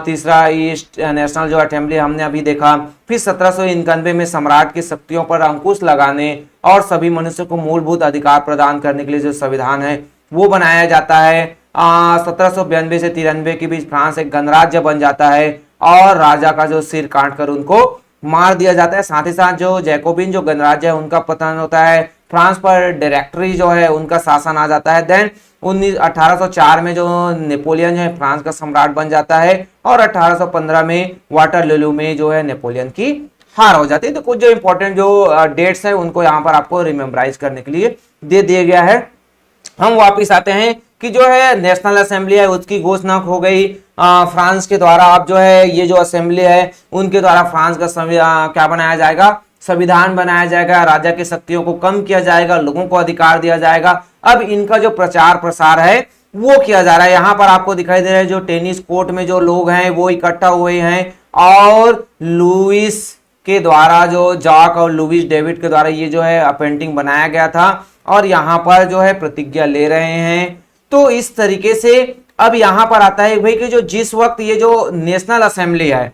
तीसरा ईस्ट नेशनल जो असेंबली हमने अभी देखा। फिर 1791 में सम्राट की शक्तियों पर अंकुश लगाने और सभी मनुष्य को मूलभूत अधिकार प्रदान करने के लिए जो संविधान है वो बनाया जाता है। 1792 से 93 के बीच फ्रांस एक गणराज्य बन जाता है और राजा का जो सिर काट कर उनको मार दिया जाता है। साथ ही साथ जो जैकोबिन जो गणराज्य है उनका पतन होता है। फ्रांस पर डायरेक्टरी जो है उनका शासन आ जाता है। देन 1804 में जो नेपोलियन जो है फ्रांस का सम्राट बन जाता है, और 1815 में वाटरलू में जो है नेपोलियन की हार हो जाती है। तो कुछ जो इंपॉर्टेंट जो डेट्स है उनको यहाँ पर आपको रिमेम्बराइज करने के लिए दे दिया गया है। हम वापिस आते हैं कि जो है नेशनल असेंबली है उसकी घोषणा हो गई फ्रांस के द्वारा। अब जो है ये जो असेंबली है उनके द्वारा फ्रांस का क्या बनाया जाएगा, संविधान बनाया जाएगा। राजा की शक्तियों को कम किया जाएगा, लोगों को अधिकार दिया जाएगा। अब इनका जो प्रचार प्रसार है वो किया जा रहा है। यहाँ पर आपको दिखाई दे रहा है जो टेनिस कोर्ट में जो लोग हैं वो इकट्ठा हुए हैं, और लुईस के द्वारा जो जॉक और लुईस डेविड के द्वारा ये जो है पेंटिंग बनाया गया था, और यहाँ पर जो है प्रतिज्ञा ले रहे हैं। तो इस तरीके से अब यहाँ पर आता है भाई कि जो जिस वक्त ये जो नेशनल असेंबली है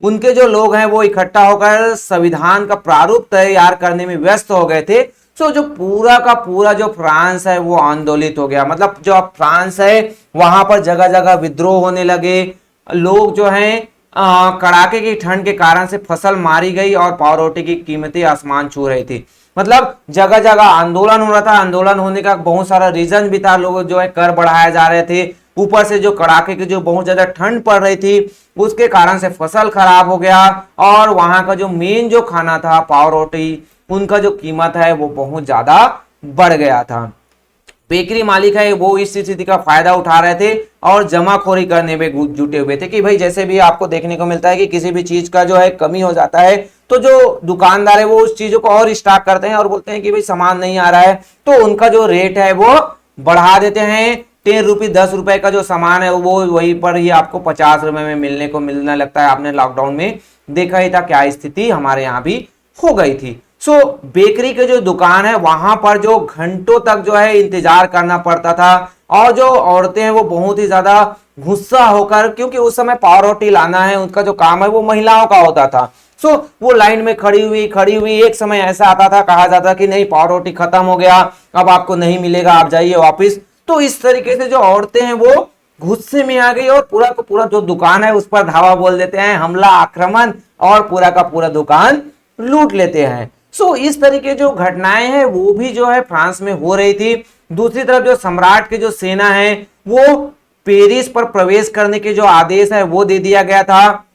उनके जो लोग हैं वो इकट्ठा होकर संविधान का प्रारूप तैयार करने में व्यस्त हो गए थे। तो जो पूरा का पूरा जो फ्रांस है वो आंदोलित हो गया। मतलब जो फ्रांस है वहां पर जगह जगह विद्रोह होने लगे। लोग जो हैं कड़ाके की ठंड के कारण से फसल मारी गई और पावरोटी की कीमतें आसमान छू रही थी। मतलब जगह जगह आंदोलन हो रहा था। आंदोलन होने का बहुत सारा रीजन भी था। लोग जो है कर बढ़ाए जा रहे थे, ऊपर से जो कड़ाके की जो बहुत ज्यादा ठंड पड़ रही थी उसके कारण से फसल खराब हो गया, और वहां का जो मेन जो खाना था पावरोटी, उनका जो कीमत है वो बहुत ज्यादा बढ़ गया था। बेकरी मालिक है वो इस स्थिति का फायदा उठा रहे थे और जमाखोरी करने में जुटे हुए थे कि भाई जैसे भी आपको देखने को मिलता है कि किसी भी चीज का जो है कमी हो जाता है तो जो दुकानदार है वो उस चीजों को और स्टॉक करते हैं और बोलते हैं कि भाई सामान नहीं आ रहा है, तो उनका जो रेट है वो बढ़ा देते हैं। 10 रुपये 10 रुपए का जो सामान है वो वहीं पर ही आपको 50 रुपए में मिलने लगता है। आपने लॉकडाउन में देखा ही था क्या स्थिति हमारे यहाँ भी हो गई थी। सो बेकरी के जो दुकान है वहां पर जो घंटों तक जो है इंतजार करना पड़ता था, और जो औरतें हैं वो बहुत ही ज्यादा गुस्सा होकर, क्योंकि उस समय पावरोटी लाना है उनका जो काम है वो महिलाओं का होता था। सो वो लाइन में खड़ी हुई एक समय ऐसा आता था, कहा जाता कि नहीं पावरोटी खत्म हो गया, अब आपको नहीं मिलेगा, आप जाइए वापिस। तो इस तरीके से जो औरतें हैं वो गुस्से में आ गई और पूरा का पूरा जो दुकान है उस पर धावा बोल देते हैं, हमला आक्रमण, और पूरा का पूरा दुकान लूट लेते हैं। सो इस तरीके जो घटनाएं हैं वो भी जो है फ्रांस में हो रही थी। दूसरी तरफ जो सम्राट की जो सेना है वो पेरिस पर प्रवेश करने के जो आदेश है वो दे दिया गया था।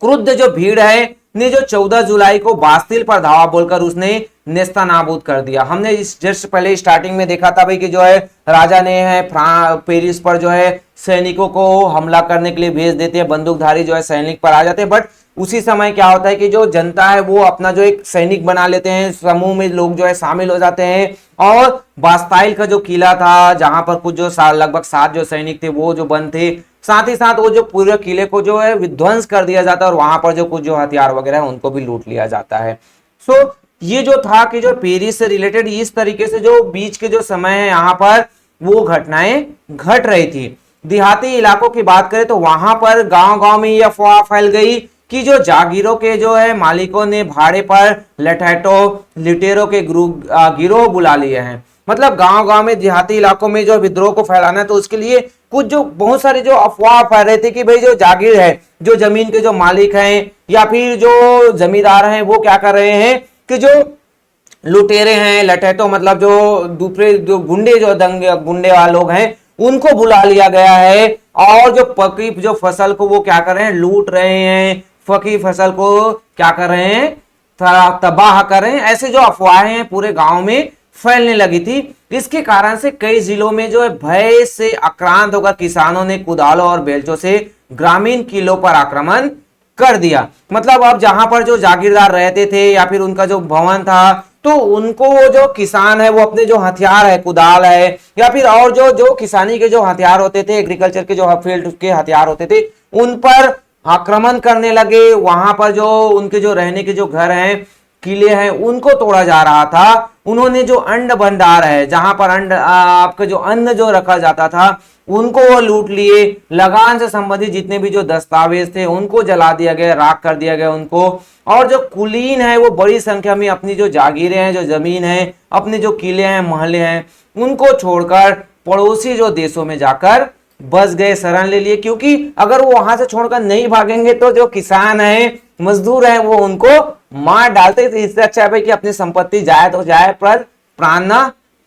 क्रुद्ध जो भीड़ है ने जो 14 जुलाई को बास्तिल पर धावा बोलकर उसने नेस्तनाबूद कर दिया। हमने इस जस्ट पहले स्टार्टिंग में देखा था भाई कि जो है राजा ने है पेरिस पर जो है सैनिकों को हमला करने के लिए भेज देते हैं, बंदूकधारी जो है सैनिक पर आ जाते हैं, बट उसी समय क्या होता है कि जो जनता है वो अपना जो एक सैनिक बना लेते हैं, समूह में लोग जो है शामिल हो जाते हैं और बास्ताइल का जो किला था जहां पर कुछ जो लगभग 7 जो सैनिक थे वो जो बंद थे, साथ ही साथ वो जो पूरे किले को जो है विध्वंस कर दिया जाता है और वहां पर जो कुछ जो हथियार वगैरह है उनको भी लूट लिया जाता है। सो ये जो था कि जो पेरिस से रिलेटेड इस तरीके से जो बीच के जो समय है यहाँ पर वो घटनाएं घट रही थी। देहाती इलाकों की बात करें तो वहां पर गांव-गांव में यह अफवाह फैल गई कि जो जागीरों के जो है मालिकों ने भाड़े पर लुटेरों के गिरोह बुला लिए हैं। मतलब गांव-गांव में देहाती इलाकों में जो विद्रोह को फैलाना है तो उसके लिए कुछ जो बहुत सारे जो अफवाह फैल रहे थे कि भाई जो जागीर है, जो जमीन के जो मालिक हैं या फिर जो जमींदार हैं वो क्या कर रहे हैं कि जो लुटेरे हैं, लठैतों मतलब जो दूसरे जो गुंडे जो गुंडे वाले लोग हैं उनको बुला लिया गया है और जो पकी जो फसल को वो क्या कर रहे हैं, लूट रहे हैं, पकी फसल को क्या कर रहे हैं, तबाह कर रहे हैं। ऐसे जो अफवाहें हैं पूरे गांव में फैलने लगी थी। इसके कारण से कई जिलों में जो है भय से आक्रांत होकर किसानों ने कुदालों और बेलचों से ग्रामीण किलों पर आक्रमण कर दिया। मतलब अब जहां पर जो जागीरदार रहते थे या फिर उनका जो भवन था तो उनको वो जो किसान है वो अपने जो हथियार है, कुदाल है या फिर और जो किसानी के जो हथियार होते थे, एग्रीकल्चर के जो फील्ड के हथियार होते थे उन पर आक्रमण करने लगे। वहां पर जो उनके जो रहने के जो घर हैं, किले हैं, उनको तोड़ा जा रहा था। उन्होंने जो अन्न भंडार है जहां पर आपका जो अन्न जो रखा जाता था उनको वो लूट लिए। लगान से संबंधित जितने भी जो दस्तावेज थे उनको जला दिया गया, राख कर दिया गया उनको। और जो कुलीन है वो बड़ी संख्या में अपनी जो जागीरें हैं, जो जमीन है, अपने जो किले हैं, महल हैं, उनको छोड़कर पड़ोसी जो देशों में जाकर बस गए, शरण ले लिए। क्योंकि अगर वो वहां से छोड़कर नहीं भागेंगे तो जो किसान है, मजदूर है, वो उनको मार डालते थे। इससे अच्छा है कि अपनी संपत्ति जाए तो जाए पर प्राण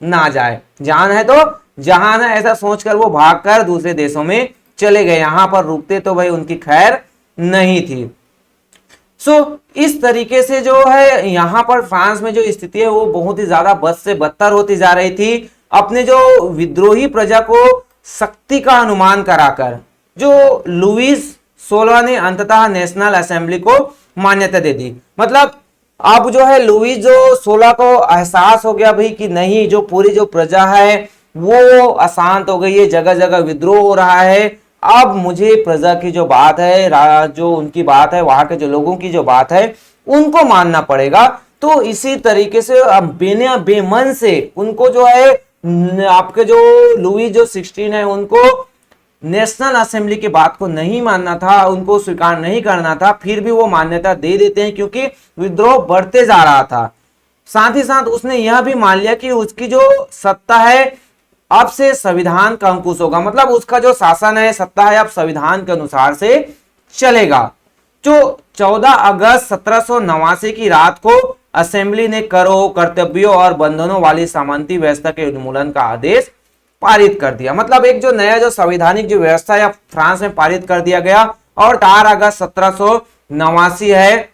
ना जाए, जान है तो जहान है, ऐसा सोचकर वो भागकर दूसरे देशों में चले गए। यहां पर रुकते तो भाई उनकी खैर नहीं थी। इस तरीके से जो है यहां पर फ्रांस में जो स्थिति है वो बहुत ही ज्यादा बद से बदतर होती जा रही थी। अपने जो विद्रोही प्रजा को शक्ति का अनुमान कराकर जो लुईस 16 ने अंततः नेशनल असेंबली को मान्यता दे दी। मतलब अब जो है लुईस जो 16 को एहसास हो गया भाई कि नहीं, जो पूरी जो प्रजा है वो अशांत हो गई है, जगह जगह विद्रोह हो रहा है। अब मुझे प्रजा की जो बात है, जो उनकी बात है, वहां के जो लोगों की जो बात है उनको मानना पड़ेगा। तो इसी तरीके से बिना बेमन से उनको जो है आपके जो लुईस जो 16 है उनको नेशनल असेंबली की बात को नहीं मानना था, उनको स्वीकार नहीं करना था, फिर भी वो मान्यता दे देते हैं क्योंकि विद्रोह बढ़ते जा रहा था। साथ ही साथ उसने यह भी मान लिया कि उसकी जो सत्ता है अब से संविधान का अंकुश होगा। मतलब उसका जो शासन है, सत्ता है, अब संविधान के अनुसार से चलेगा। जो 14 अगस्त 1789 की रात को असेंबली ने करों, कर्तव्यों और बंधनों वाली सामंती व्यवस्था के उन्मूलन का आदेश पारित कर दिया। मतलब एक जो नया जो संवैधानिक जो व्यवस्था है फ्रांस में पारित कर दिया गया। और 4 अगस्त 1789 है,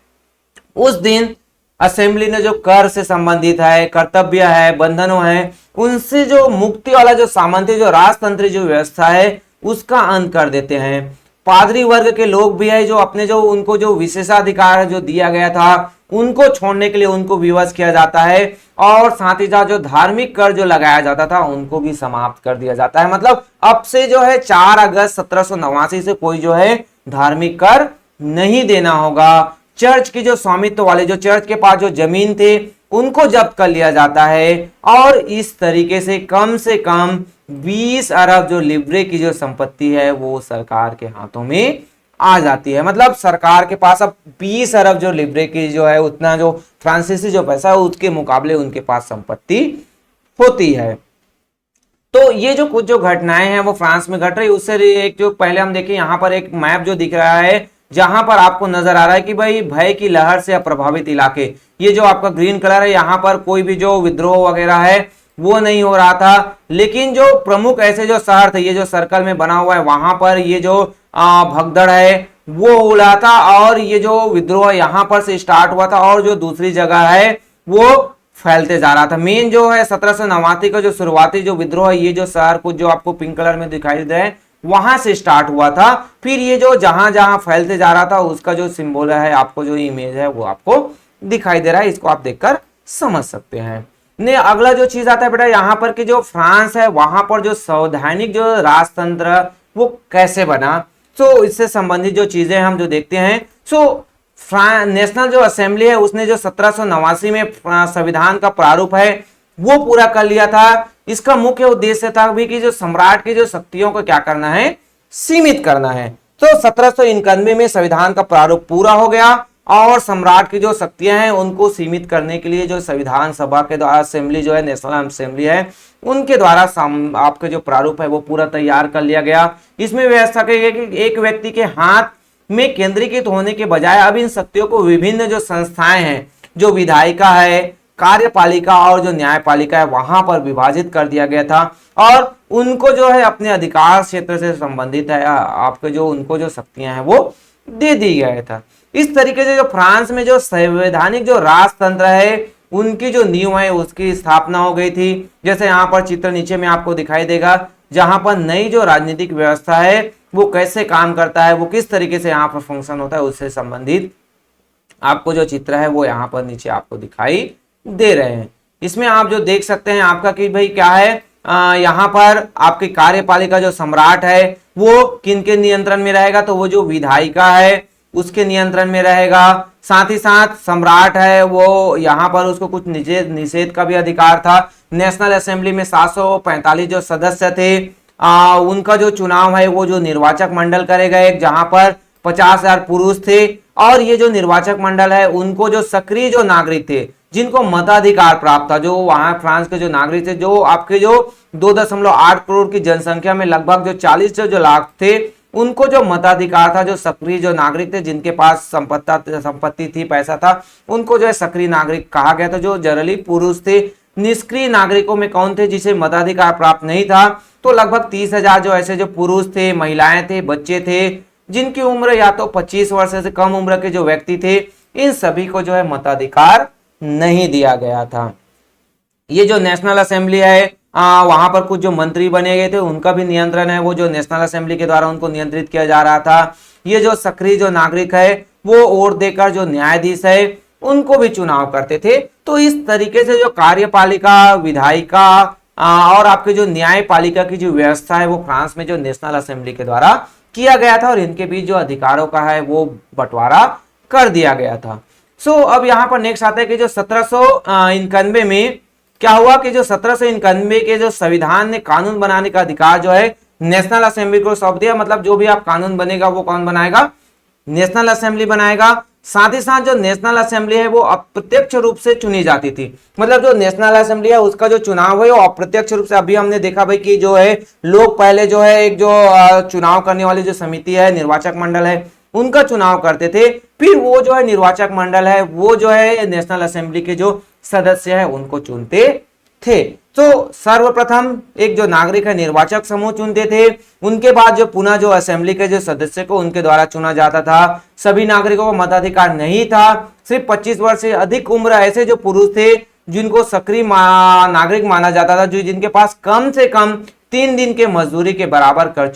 उस दिन असेंबली ने जो कर से संबंधित है, कर्तव्य है, बंधनों है, उनसे जो मुक्ति वाला जो सामंती जो राजतंत्री जो व्यवस्था है उसका अंत कर देते हैं। पादरी वर्ग के लोग भी है जो अपने जो उनको जो विशेषाधिकार जो दिया गया था उनको छोड़ने के लिए उनको विवश किया जाता है। और साथ ही साथ जो धार्मिक कर जो लगाया जाता था उनको भी समाप्त कर दिया जाता है। मतलब अब से जो है 4 अगस्त 1789 से कोई जो है धार्मिक कर नहीं देना होगा। चर्च की जो स्वामित्व वाले जो चर्च के पास जो जमीन थे उनको जब्त कर लिया जाता है। और इस तरीके से कम 20 अरब जो लिब्रे की जो संपत्ति है वो सरकार के हाथों में आ जाती है। मतलब सरकार के पास अब 20 अरब जो लिब्रे की जो है उतना जो फ्रांसीसी जो पैसा है उसके मुकाबले उनके पास संपत्ति होती है। तो ये जो कुछ जो घटनाएं हैं वो फ्रांस में घट रही। उससे एक जो पहले हम देखें यहाँ पर एक मैप जो दिख रहा है जहां पर आपको नजर आ रहा है कि भाई भय की लहर से प्रभावित इलाके, ये जो आपका ग्रीन कलर है यहाँ पर कोई भी जो विद्रोह वगैरह है वो नहीं हो रहा था। लेकिन जो प्रमुख ऐसे जो शहर थे, ये जो सर्कल में बना हुआ है वहां पर ये जो भगदड़ है वो हुआ था, और ये जो विद्रोह यहाँ पर से स्टार्ट हुआ था और जो दूसरी जगह है वो फैलते जा रहा था। मेन जो है 1789 का जो शुरुआती जो विद्रोह है, ये जो शहर कुछ जो आपको पिंक कलर में दिखाई दे रहे हैं, वहां से स्टार्ट हुआ था। फिर ये जो जहां जहां फैलते जा रहा था उसका जो सिंबल है, आपको जो इमेज है वो आपको दिखाई दे रहा है, इसको आप देखकर समझ सकते हैं। ने अगला जो चीज आता है बेटा, यहाँ पर कि जो फ्रांस है वहां पर जो संवैधानिक जो राजतंत्र वो कैसे बना, तो इससे संबंधित जो चीजें हम जो देखते हैं। सो नेशनल जो असेंबली है उसने जो 1789 में संविधान का प्रारूप है वो पूरा कर लिया था। इसका मुख्य उद्देश्य था भी कि जो सम्राट की जो शक्तियों को क्या करना है, सीमित करना है। तो 1791 में संविधान का प्रारूप पूरा हो गया और सम्राट की जो शक्तियां हैं उनको सीमित करने के लिए जो संविधान सभा के द्वारा असेंबली जो है, नेशनल असेंबली है, उनके द्वारा आपका जो प्रारूप है वो पूरा तैयार कर लिया गया। इसमें व्यवस्था की गई कि एक व्यक्ति के हाथ में केंद्रीकृत होने के बजाय अब इन शक्तियों को विभिन्न जो संस्थाएं हैं, जो विधायिका है, कार्यपालिका और जो न्यायपालिका है, वहां पर विभाजित कर दिया गया था और उनको जो है अपने अधिकार क्षेत्र से संबंधित है आपके जो उनको जो शक्तियां हैं वो दे दी गया था। इस तरीके से जो फ्रांस में जो संवैधानिक जो राजतंत्र है उनकी जो नींव है उसकी स्थापना हो गई थी। जैसे यहाँ पर चित्र नीचे में आपको दिखाई देगा, जहां पर नई जो राजनीतिक व्यवस्था है वो कैसे काम करता है, वो किस तरीके से यहाँ पर फंक्शन होता है, उससे संबंधित आपको जो चित्र है वो यहाँ पर नीचे आपको दिखाई दे रहे हैं। इसमें आप जो देख सकते हैं आपका कि भाई क्या है, यहाँ पर आपकी कार्यपालिका जो सम्राट है वो किन के नियंत्रण में रहेगा, तो वो जो विधायिका है उसके नियंत्रण में रहेगा। साथ ही साथ सम्राट है वो यहाँ पर उसको कुछ निषेध का भी अधिकार था। नेशनल असेंबली में 745 जो सदस्य थे, उनका जो चुनाव है वो जो निर्वाचक मंडल करेगा एक, जहां पर 50,000 पुरुष थे और ये जो निर्वाचक मंडल है उनको जो सक्रिय जो नागरिक थे जिनको मताधिकार प्राप्त था, जो वहां फ्रांस के जो नागरिक थे, जो आपके जो 2.8 करोड़ की जनसंख्या में लगभग जो 40 जो लाख थे, उनको जो मताधिकार था, जो सक्रिय जो नागरिक थे जिनके पास संपत्ति थी, पैसा था, उनको जो है सक्रिय नागरिक कहा गया था। जो जनरली पुरुष थे, निष्क्रिय नागरिकों में कौन थे जिसे मताधिकार प्राप्त नहीं था, तो लगभग 30,000 जो ऐसे जो पुरुष थे, महिलाएं थे, बच्चे थे, जिनकी उम्र या तो 25 वर्ष से कम उम्र के जो व्यक्ति थे, इन सभी को जो है मताधिकार नहीं दिया गया था। ये जो नेशनल असेंबली है वहां पर कुछ जो मंत्री बने गए थे उनका भी नियंत्रण है, वो जो नेशनल असेंबली के द्वारा उनको नियंत्रित किया जा रहा था। ये जो सक्रिय जो नागरिक है वो वोट देकर जो न्यायाधीश है उनको भी चुनाव करते थे। तो इस तरीके से जो कार्यपालिका, विधायिका और आपके जो न्यायपालिका की जो व्यवस्था है वो फ्रांस में जो नेशनल असेंबली के द्वारा किया गया था और इनके बीच जो अधिकारों का है वो बंटवारा कर दिया गया था। सो अब यहाँ पर नेक्स्ट आता है कि जो 1791 में क्या हुआ कि जो 1791 के जो संविधान ने कानून बनाने का अधिकार जो है नेशनल असेंबली को सौंप दिया। मतलब जो भी आप कानून बनेगा वो कौन बनाएगा, नेशनल असेंबली बनाएगा। साथ ही साथ जो नेशनल असेंबली है वो अप्रत्यक्ष रूप से चुनी जाती थी। मतलब जो नेशनल असेंबली है उसका जो चुनाव है वो अप्रत्यक्ष रूप से, अभी हमने देखा भाई कि जो है लोग पहले जो है एक जो चुनाव करने वाली जो समिति है, निर्वाचक मंडल है, उनका चुनाव करते थे। फिर वो जो है निर्वाचक मंडल है वो जो है नेशनल असेंबली के जो सदस्य है उनको चुनते थे। तो सर्वप्रथम एक जो नागरिक है निर्वाचक समूह चुनते थे, उनके बाद जो पुनः जो असेंबली के जो सदस्य को उनके द्वारा चुना जाता था। सभी नागरिकों को मताधिकार नहीं था। सिर्फ 25 वर्ष से अधिक उम्र ऐसे जो पुरुष थे जिनको सक्रिय नागरिक माना जाता था, जो जिनके पास कम से कम 3 दिन के मजदूरी के बराबर कर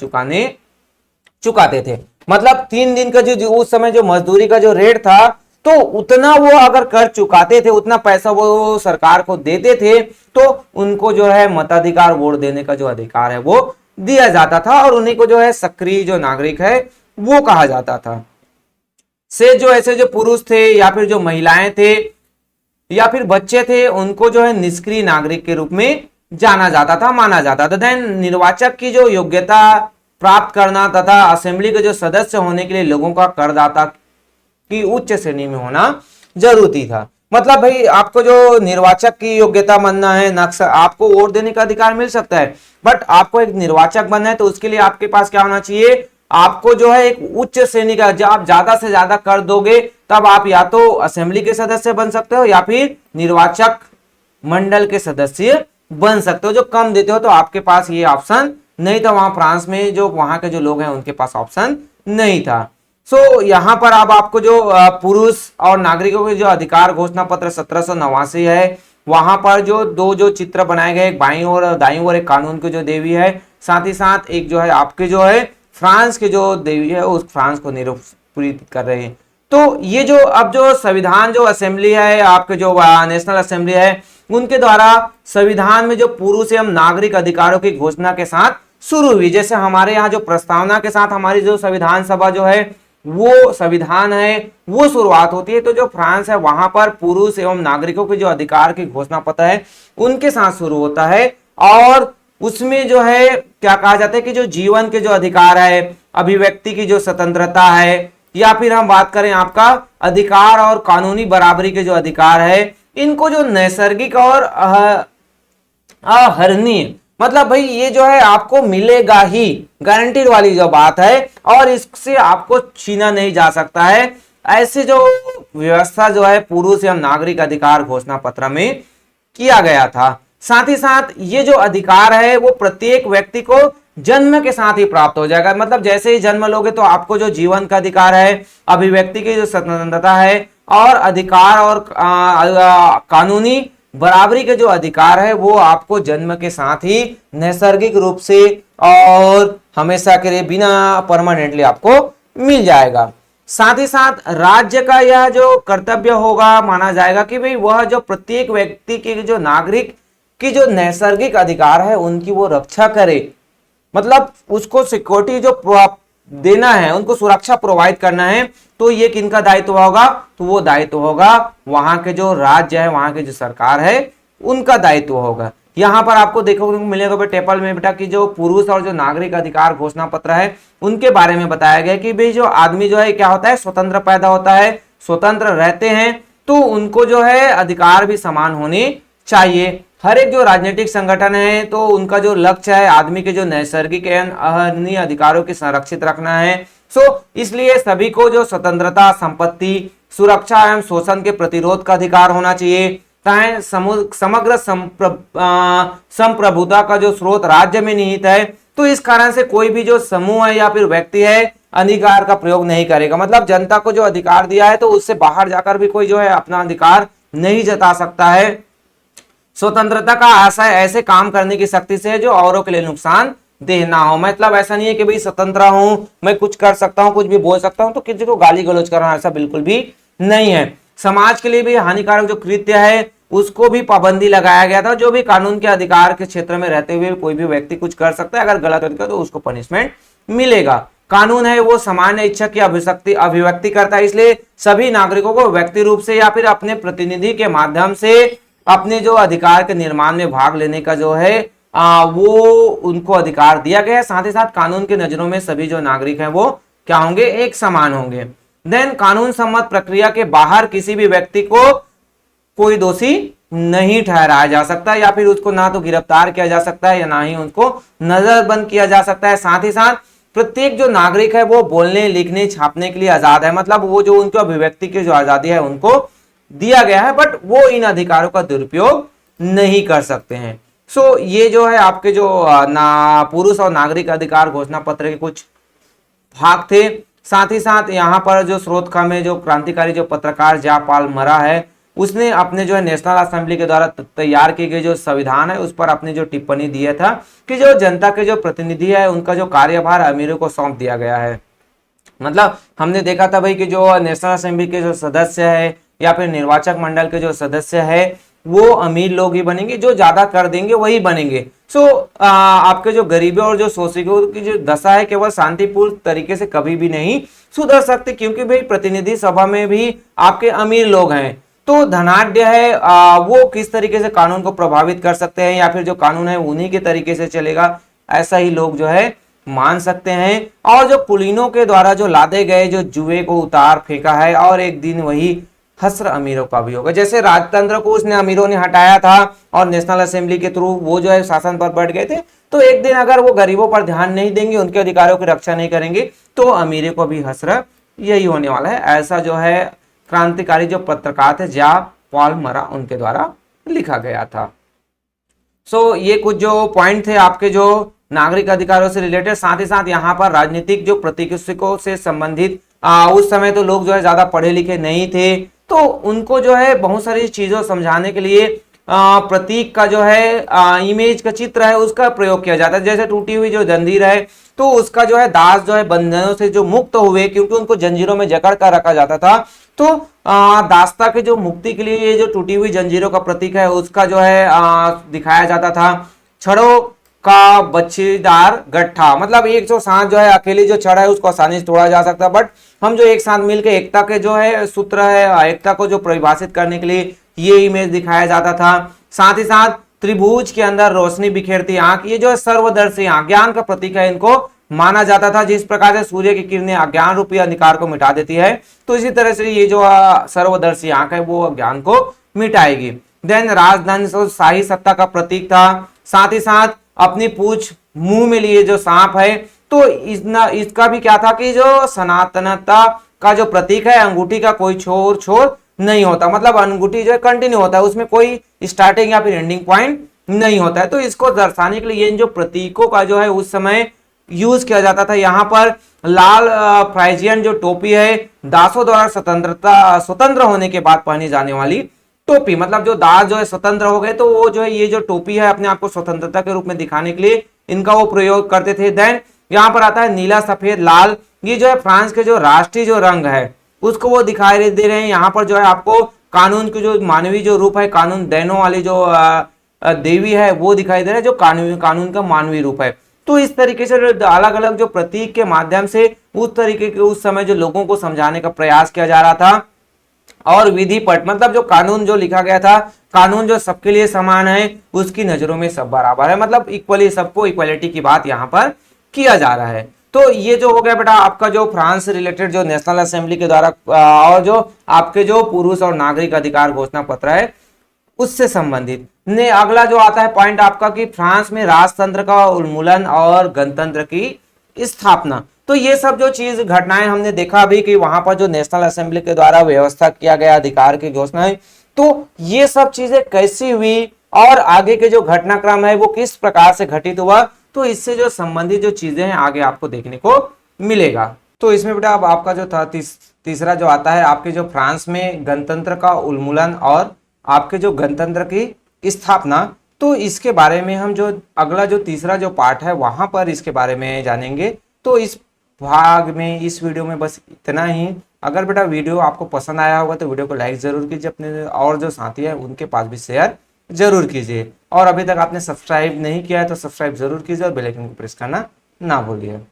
चुकाते थे। मतलब 3 दिन का जो उस समय जो मजदूरी का जो रेट था, तो उतना वो अगर कर चुकाते थे, उतना पैसा वो सरकार को देते थे, तो उनको जो है मताधिकार, वोट देने का जो अधिकार है वो दिया जाता था और उन्हीं को जो है सक्रिय जो नागरिक है वो कहा जाता था। से जो ऐसे जो पुरुष थे या फिर जो महिलाएं थे या फिर बच्चे थे, उनको जो है निष्क्रिय नागरिक के रूप में जाना जाता था, माना जाता था। देन निर्वाचक की जो योग्यता प्राप्त करना तथा असेंबली के जो सदस्य होने के लिए लोगों का करदाता की उच्च श्रेणी में होना जरूरी था। मतलब भाई आपको जो निर्वाचक की योग्यता बनना है, नक्शा, आपको वोट देने का अधिकार मिल सकता है, बट आपको एक निर्वाचक बनना है तो उसके लिए आपके पास क्या होना चाहिए, आपको जो है एक उच्च श्रेणी का, जब आप ज्यादा से ज्यादा कर दोगे तब आप या तो असेंबली के सदस्य बन सकते हो या फिर निर्वाचक मंडल के सदस्य बन सकते हो। जो कम देते हो तो आपके पास ये ऑप्शन नहीं था। वहां फ्रांस में जो वहां के जो लोग हैं उनके पास ऑप्शन नहीं था। सो यहाँ पर अब आपको जो पुरुष और नागरिकों के जो अधिकार घोषणा पत्र 1789 है, वहां पर जो चित्र बनाए गए, एक बाईं ओर और दाईं ओर एक कानून की जो देवी है, साथ ही साथ एक जो है आपके जो है फ्रांस की जो देवी है, उस फ्रांस को निरूपित कर रहे हैं। तो ये जो अब जो संविधान जो असेंबली है, आपके जो नेशनल असेंबली है, उनके द्वारा संविधान में जो पुरुष एवं नागरिक अधिकारों की घोषणा के साथ शुरू हुई। जैसे हमारे यहाँ जो प्रस्तावना के साथ हमारी जो संविधान सभा जो है, वो संविधान है, वो शुरुआत होती है। तो जो फ्रांस है वहां पर पुरुष एवं नागरिकों के जो अधिकार की घोषणा पत्र है, उनके साथ शुरू होता है। और उसमें जो है क्या कहा जाता है कि जो जीवन के जो अधिकार है, अभिव्यक्ति की जो स्वतंत्रता है, या फिर हम बात करें आपका अधिकार और कानूनी बराबरी के जो अधिकार है, इनको जो नैसर्गिक और अहरणीय, मतलब भाई ये जो है आपको मिलेगा ही, गारंटीड वाली जो बात है, और इससे आपको छीना नहीं जा सकता है। ऐसे जो व्यवस्था जो है पुरुष एवं नागरिक अधिकार घोषणा पत्र में किया गया था। साथ ही साथ ये जो अधिकार है वो प्रत्येक व्यक्ति को जन्म के साथ ही प्राप्त हो जाएगा। मतलब जैसे ही जन्म लोगे तो आपको जो जीवन का अधिकार है, अभिव्यक्ति की जो स्वतंत्रता है, और अधिकार और कानूनी बराबरी के जो अधिकार है, वो आपको जन्म के साथ ही नैसर्गिक रूप से और हमेशा के लिए बिना परमानेंटली आपको मिल जाएगा। साथ ही साथ राज्य का यह जो कर्तव्य होगा, माना जाएगा कि भाई वह जो प्रत्येक व्यक्ति की जो नागरिक की जो नैसर्गिक अधिकार है उनकी वो रक्षा करे। मतलब उसको सिक्योरिटी जो देना है, उनको सुरक्षा प्रोवाइड करना है, तो ये किनका दायित्व होगा? तो वो दायित्व होगा वहां के जो राज्य है, वहां के जो सरकार है, उनका दायित्व होगा। यहाँ पर आपको देखोगे मिलेगा टेबल में बेटा कि जो पुरुष और जो नागरिक अधिकार घोषणा पत्र है, उनके बारे में बताया गया कि भाई जो आदमी जो है क्या होता है, स्वतंत्र पैदा होता है, स्वतंत्र रहते हैं, तो उनको जो है अधिकार भी समान होने चाहिए। हर एक जो राजनीतिक संगठन है, तो उनका जो लक्ष्य है आदमी के जो नैसर्गिक एवं अहरणीय अधिकारों को संरक्षित रखना है। इसलिए सभी को जो स्वतंत्रता, संपत्ति, सुरक्षा एवं शोषण के प्रतिरोध का अधिकार होना चाहिए। चाहे समग्र संप्रभुता का जो स्रोत राज्य में निहित है, तो इस कारण से कोई भी जो समूह है या फिर व्यक्ति है अधिकार का प्रयोग नहीं करेगा। मतलब जनता को जो अधिकार दिया है, तो उससे बाहर जाकर भी कोई जो है अपना अधिकार नहीं जता सकता है। स्वतंत्रता का आशय ऐसे काम करने की शक्ति से है जो औरों के लिए नुकसान देह ना हो। मतलब ऐसा नहीं है कि भाई स्वतंत्र हूं, मैं कुछ कर सकता हूं, कुछ भी बोल सकता हूं, तो किसी को गाली गलौज करना, ऐसा बिल्कुल भी नहीं है। समाज के लिए भी हानिकारक जो कृत्य है, उसको भी पाबंदी लगाया गया था। जो भी कानून के अधिकार के क्षेत्र में रहते हुए कोई भी व्यक्ति कुछ कर सकता है, अगर गलत होता है तो उसको पनिशमेंट मिलेगा। कानून है वो सामान्य इच्छा की अभिव्यक्ति करता है, इसलिए सभी नागरिकों को व्यक्ति रूप से या फिर अपने प्रतिनिधि के माध्यम से अपने जो अधिकार के निर्माण में भाग लेने का जो है वो उनको अधिकार दिया गया है। साथ ही साथ कानून की नजरों में सभी जो नागरिक हैं वो क्या होंगे? एक समान होंगे। देन कानून सम्मत प्रक्रिया के बाहर किसी भी व्यक्ति को कोई दोषी नहीं ठहराया जा सकता, या फिर उसको ना तो गिरफ्तार किया जा सकता है या ना ही उनको नजरबंद किया जा सकता है। साथ ही साथ प्रत्येक जो नागरिक है वो बोलने, लिखने, छापने के लिए आजाद है। मतलब वो जो उनको अभिव्यक्ति की जो आजादी है उनको दिया गया है, बट वो इन अधिकारों का दुरुपयोग नहीं कर सकते हैं। ये जो है आपके जो पुरुष और नागरिक अधिकार घोषणा पत्र के कुछ भाग थे। साथ ही साथ यहाँ पर जो स्रोत में जो क्रांतिकारी जो पत्रकार जयपाल मरा है, उसने अपने जो है नेशनल असेंबली के द्वारा तैयार की गई जो संविधान है, उस पर अपनी जो टिप्पणी दिया था कि जो जनता के जो प्रतिनिधि है, उनका जो कार्यभार अमीरों को सौंप दिया गया है। मतलब हमने देखा था भाई कि जो नेशनल असेंबली के जो सदस्य है या फिर निर्वाचक मंडल के जो सदस्य है, वो अमीर लोग ही बनेंगे, जो ज्यादा कर देंगे वही बनेंगे। आपके जो गरीबों और जो शोषितों की जो दशा है, केवल शांतिपूर्ण तरीके से कभी भी नहीं सुधर सकती, क्योंकि भाई प्रतिनिधि सभा में भी आपके अमीर लोग हैं। तो धनाढ्य है वो किस तरीके से कानून को प्रभावित कर सकते हैं, या फिर जो कानून है उन्हीं के तरीके से चलेगा, ऐसा ही लोग जो है मान सकते हैं। और जो कुलीनों के द्वारा जो लादे गए जो जुए को उतार फेंका है, और एक दिन वही हस्र अमीरों का भी होगा। जैसे राजतंत्र को उसने अमीरों ने हटाया था और नेशनल असेंबली के थ्रू वो जो है शासन पर बैठ गए थे, तो एक दिन अगर वो गरीबों पर ध्यान नहीं देंगे, उनके अधिकारों की रक्षा नहीं करेंगे, तो अमीरों को भी हस्र यही होने वाला है। ऐसा जो है क्रांतिकारी जो पत्रकार थे जयपाल मरा, उनके द्वारा लिखा गया था। ये कुछ जो पॉइंट थे आपके जो नागरिक अधिकारों से रिलेटेड। साथ ही साथ यहाँ पर राजनीतिक जो प्रतीकों से संबंधित उस समय तो लोग जो है ज्यादा पढ़े लिखे नहीं थे, तो उनको जो है बहुत सारी चीजों समझाने के लिए प्रतीक का जो है इमेज का चित्र है उसका प्रयोग किया जाता है। जैसे टूटी हुई जो जंजीर है, तो उसका जो है दास जो है बंधनों से जो मुक्त हुए, क्योंकि उनको जंजीरों में जकड़ कर रखा जाता था, तो दास्ता के जो मुक्ति के लिए ये जो टूटी हुई जंजीरों का प्रतीक है उसका जो है दिखाया जाता था। छड़ों का बच्चेदार गट्ठा, मतलब एक जो साथ जो है अकेली जो छड़ है उसको आसानी से तोड़ा जा सकता है, बट हम जो एक साथ मिलकर एकता के जो है सूत्र है, एकता को जो परिभाषित करने के लिए ये इमेज दिखाया जाता था। साथ ही साथ त्रिभुज के अंदर रोशनी बिखेरती आंख, ये जो है सर्वदर्शी आंख ज्ञान का प्रतीक है, इनको माना जाता था। जिस प्रकार से सूर्य की किरणें अज्ञान रूपी अंधकार को मिटा देती है, तो इसी तरह से ये जो सर्वदर्शी आंख है वो अज्ञान को मिटाएगी। देन राजधानी शाही सत्ता का प्रतीक था। साथ ही साथ अपनी पूंछ मुंह में लिए जो सांप है, तो इसका भी क्या था कि जो सनातनता का जो प्रतीक है, अंगूठी का कोई छोर नहीं होता, मतलब अंगूठी जो है कंटिन्यू होता है, उसमें कोई स्टार्टिंग या फिर एंडिंग पॉइंट नहीं होता है। तो इसको दर्शाने के लिए इन जो प्रतीकों का जो है उस समय यूज किया जाता था। यहाँ पर लाल फ्राइजियन जो टोपी है, दासों द्वारा स्वतंत्र होने के बाद पहनी जाने वाली टोपी, मतलब जो दास जो है स्वतंत्र हो गए, तो वो जो है ये जो टोपी है अपने आप को स्वतंत्रता के रूप में दिखाने के लिए इनका वो प्रयोग करते थे। देन यहाँ पर आता है नीला सफेद लाल, ये जो है फ्रांस के जो राष्ट्रीय जो रंग है उसको वो दिखाई दे रहे हैं। यहाँ पर जो है आपको कानून की जो मानवीय जो रूप है, कानून देनों वाली जो देवी है वो दिखाई दे रहा है, जो कानून का मानवीय रूप है। तो इस तरीके से अलग अलग जो प्रतीक के माध्यम से उस तरीके के उस समय जो लोगों को समझाने का प्रयास किया जा रहा था। और विधि पट, मतलब जो कानून जो लिखा गया था, कानून जो सबके लिए समान है, उसकी नजरों में सब बराबर है, मतलब इक्वली सबको इक्वलिटी की बात यहाँ पर किया जा रहा है। तो ये जो हो गया बेटा आपका जो फ्रांस से रिलेटेड जो नेशनल असेंबली के द्वारा और जो आपके जो पुरुष और नागरिक अधिकार घोषणा पत्र है उससे संबंधित ने अगला जो आता है पॉइंट आपका कि फ्रांस में राजतंत्र का उन्मूलन और गणतंत्र की स्थापना। तो ये सब जो चीज घटनाएं हमने देखा अभी कि वहां पर जो नेशनल असेंबली के द्वारा व्यवस्था किया गया अधिकार की घोषणाएं, तो ये सब चीजें कैसी हुई और आगे के जो घटनाक्रम है वो किस प्रकार से घटित हुआ, तो इससे जो संबंधित जो चीजें हैं आगे आपको देखने को मिलेगा। तो इसमें बेटा अब आपका जो था तीसरा जो आता है आपके जो फ्रांस में गणतंत्र का उन्मूलन और आपके जो गणतंत्र की स्थापना, तो इसके बारे में हम जो अगला जो तीसरा जो पार्ट है वहां पर इसके बारे में जानेंगे। तो इस भाग में इस वीडियो में बस इतना ही। अगर बेटा वीडियो आपको पसंद आया होगा तो वीडियो को लाइक जरूर कीजिए, अपने और जो साथी है उनके पास भी शेयर जरूर कीजिए, और अभी तक आपने सब्सक्राइब नहीं किया है तो सब्सक्राइब जरूर कीजिए और बेल आइकन को प्रेस करना ना भूलिए।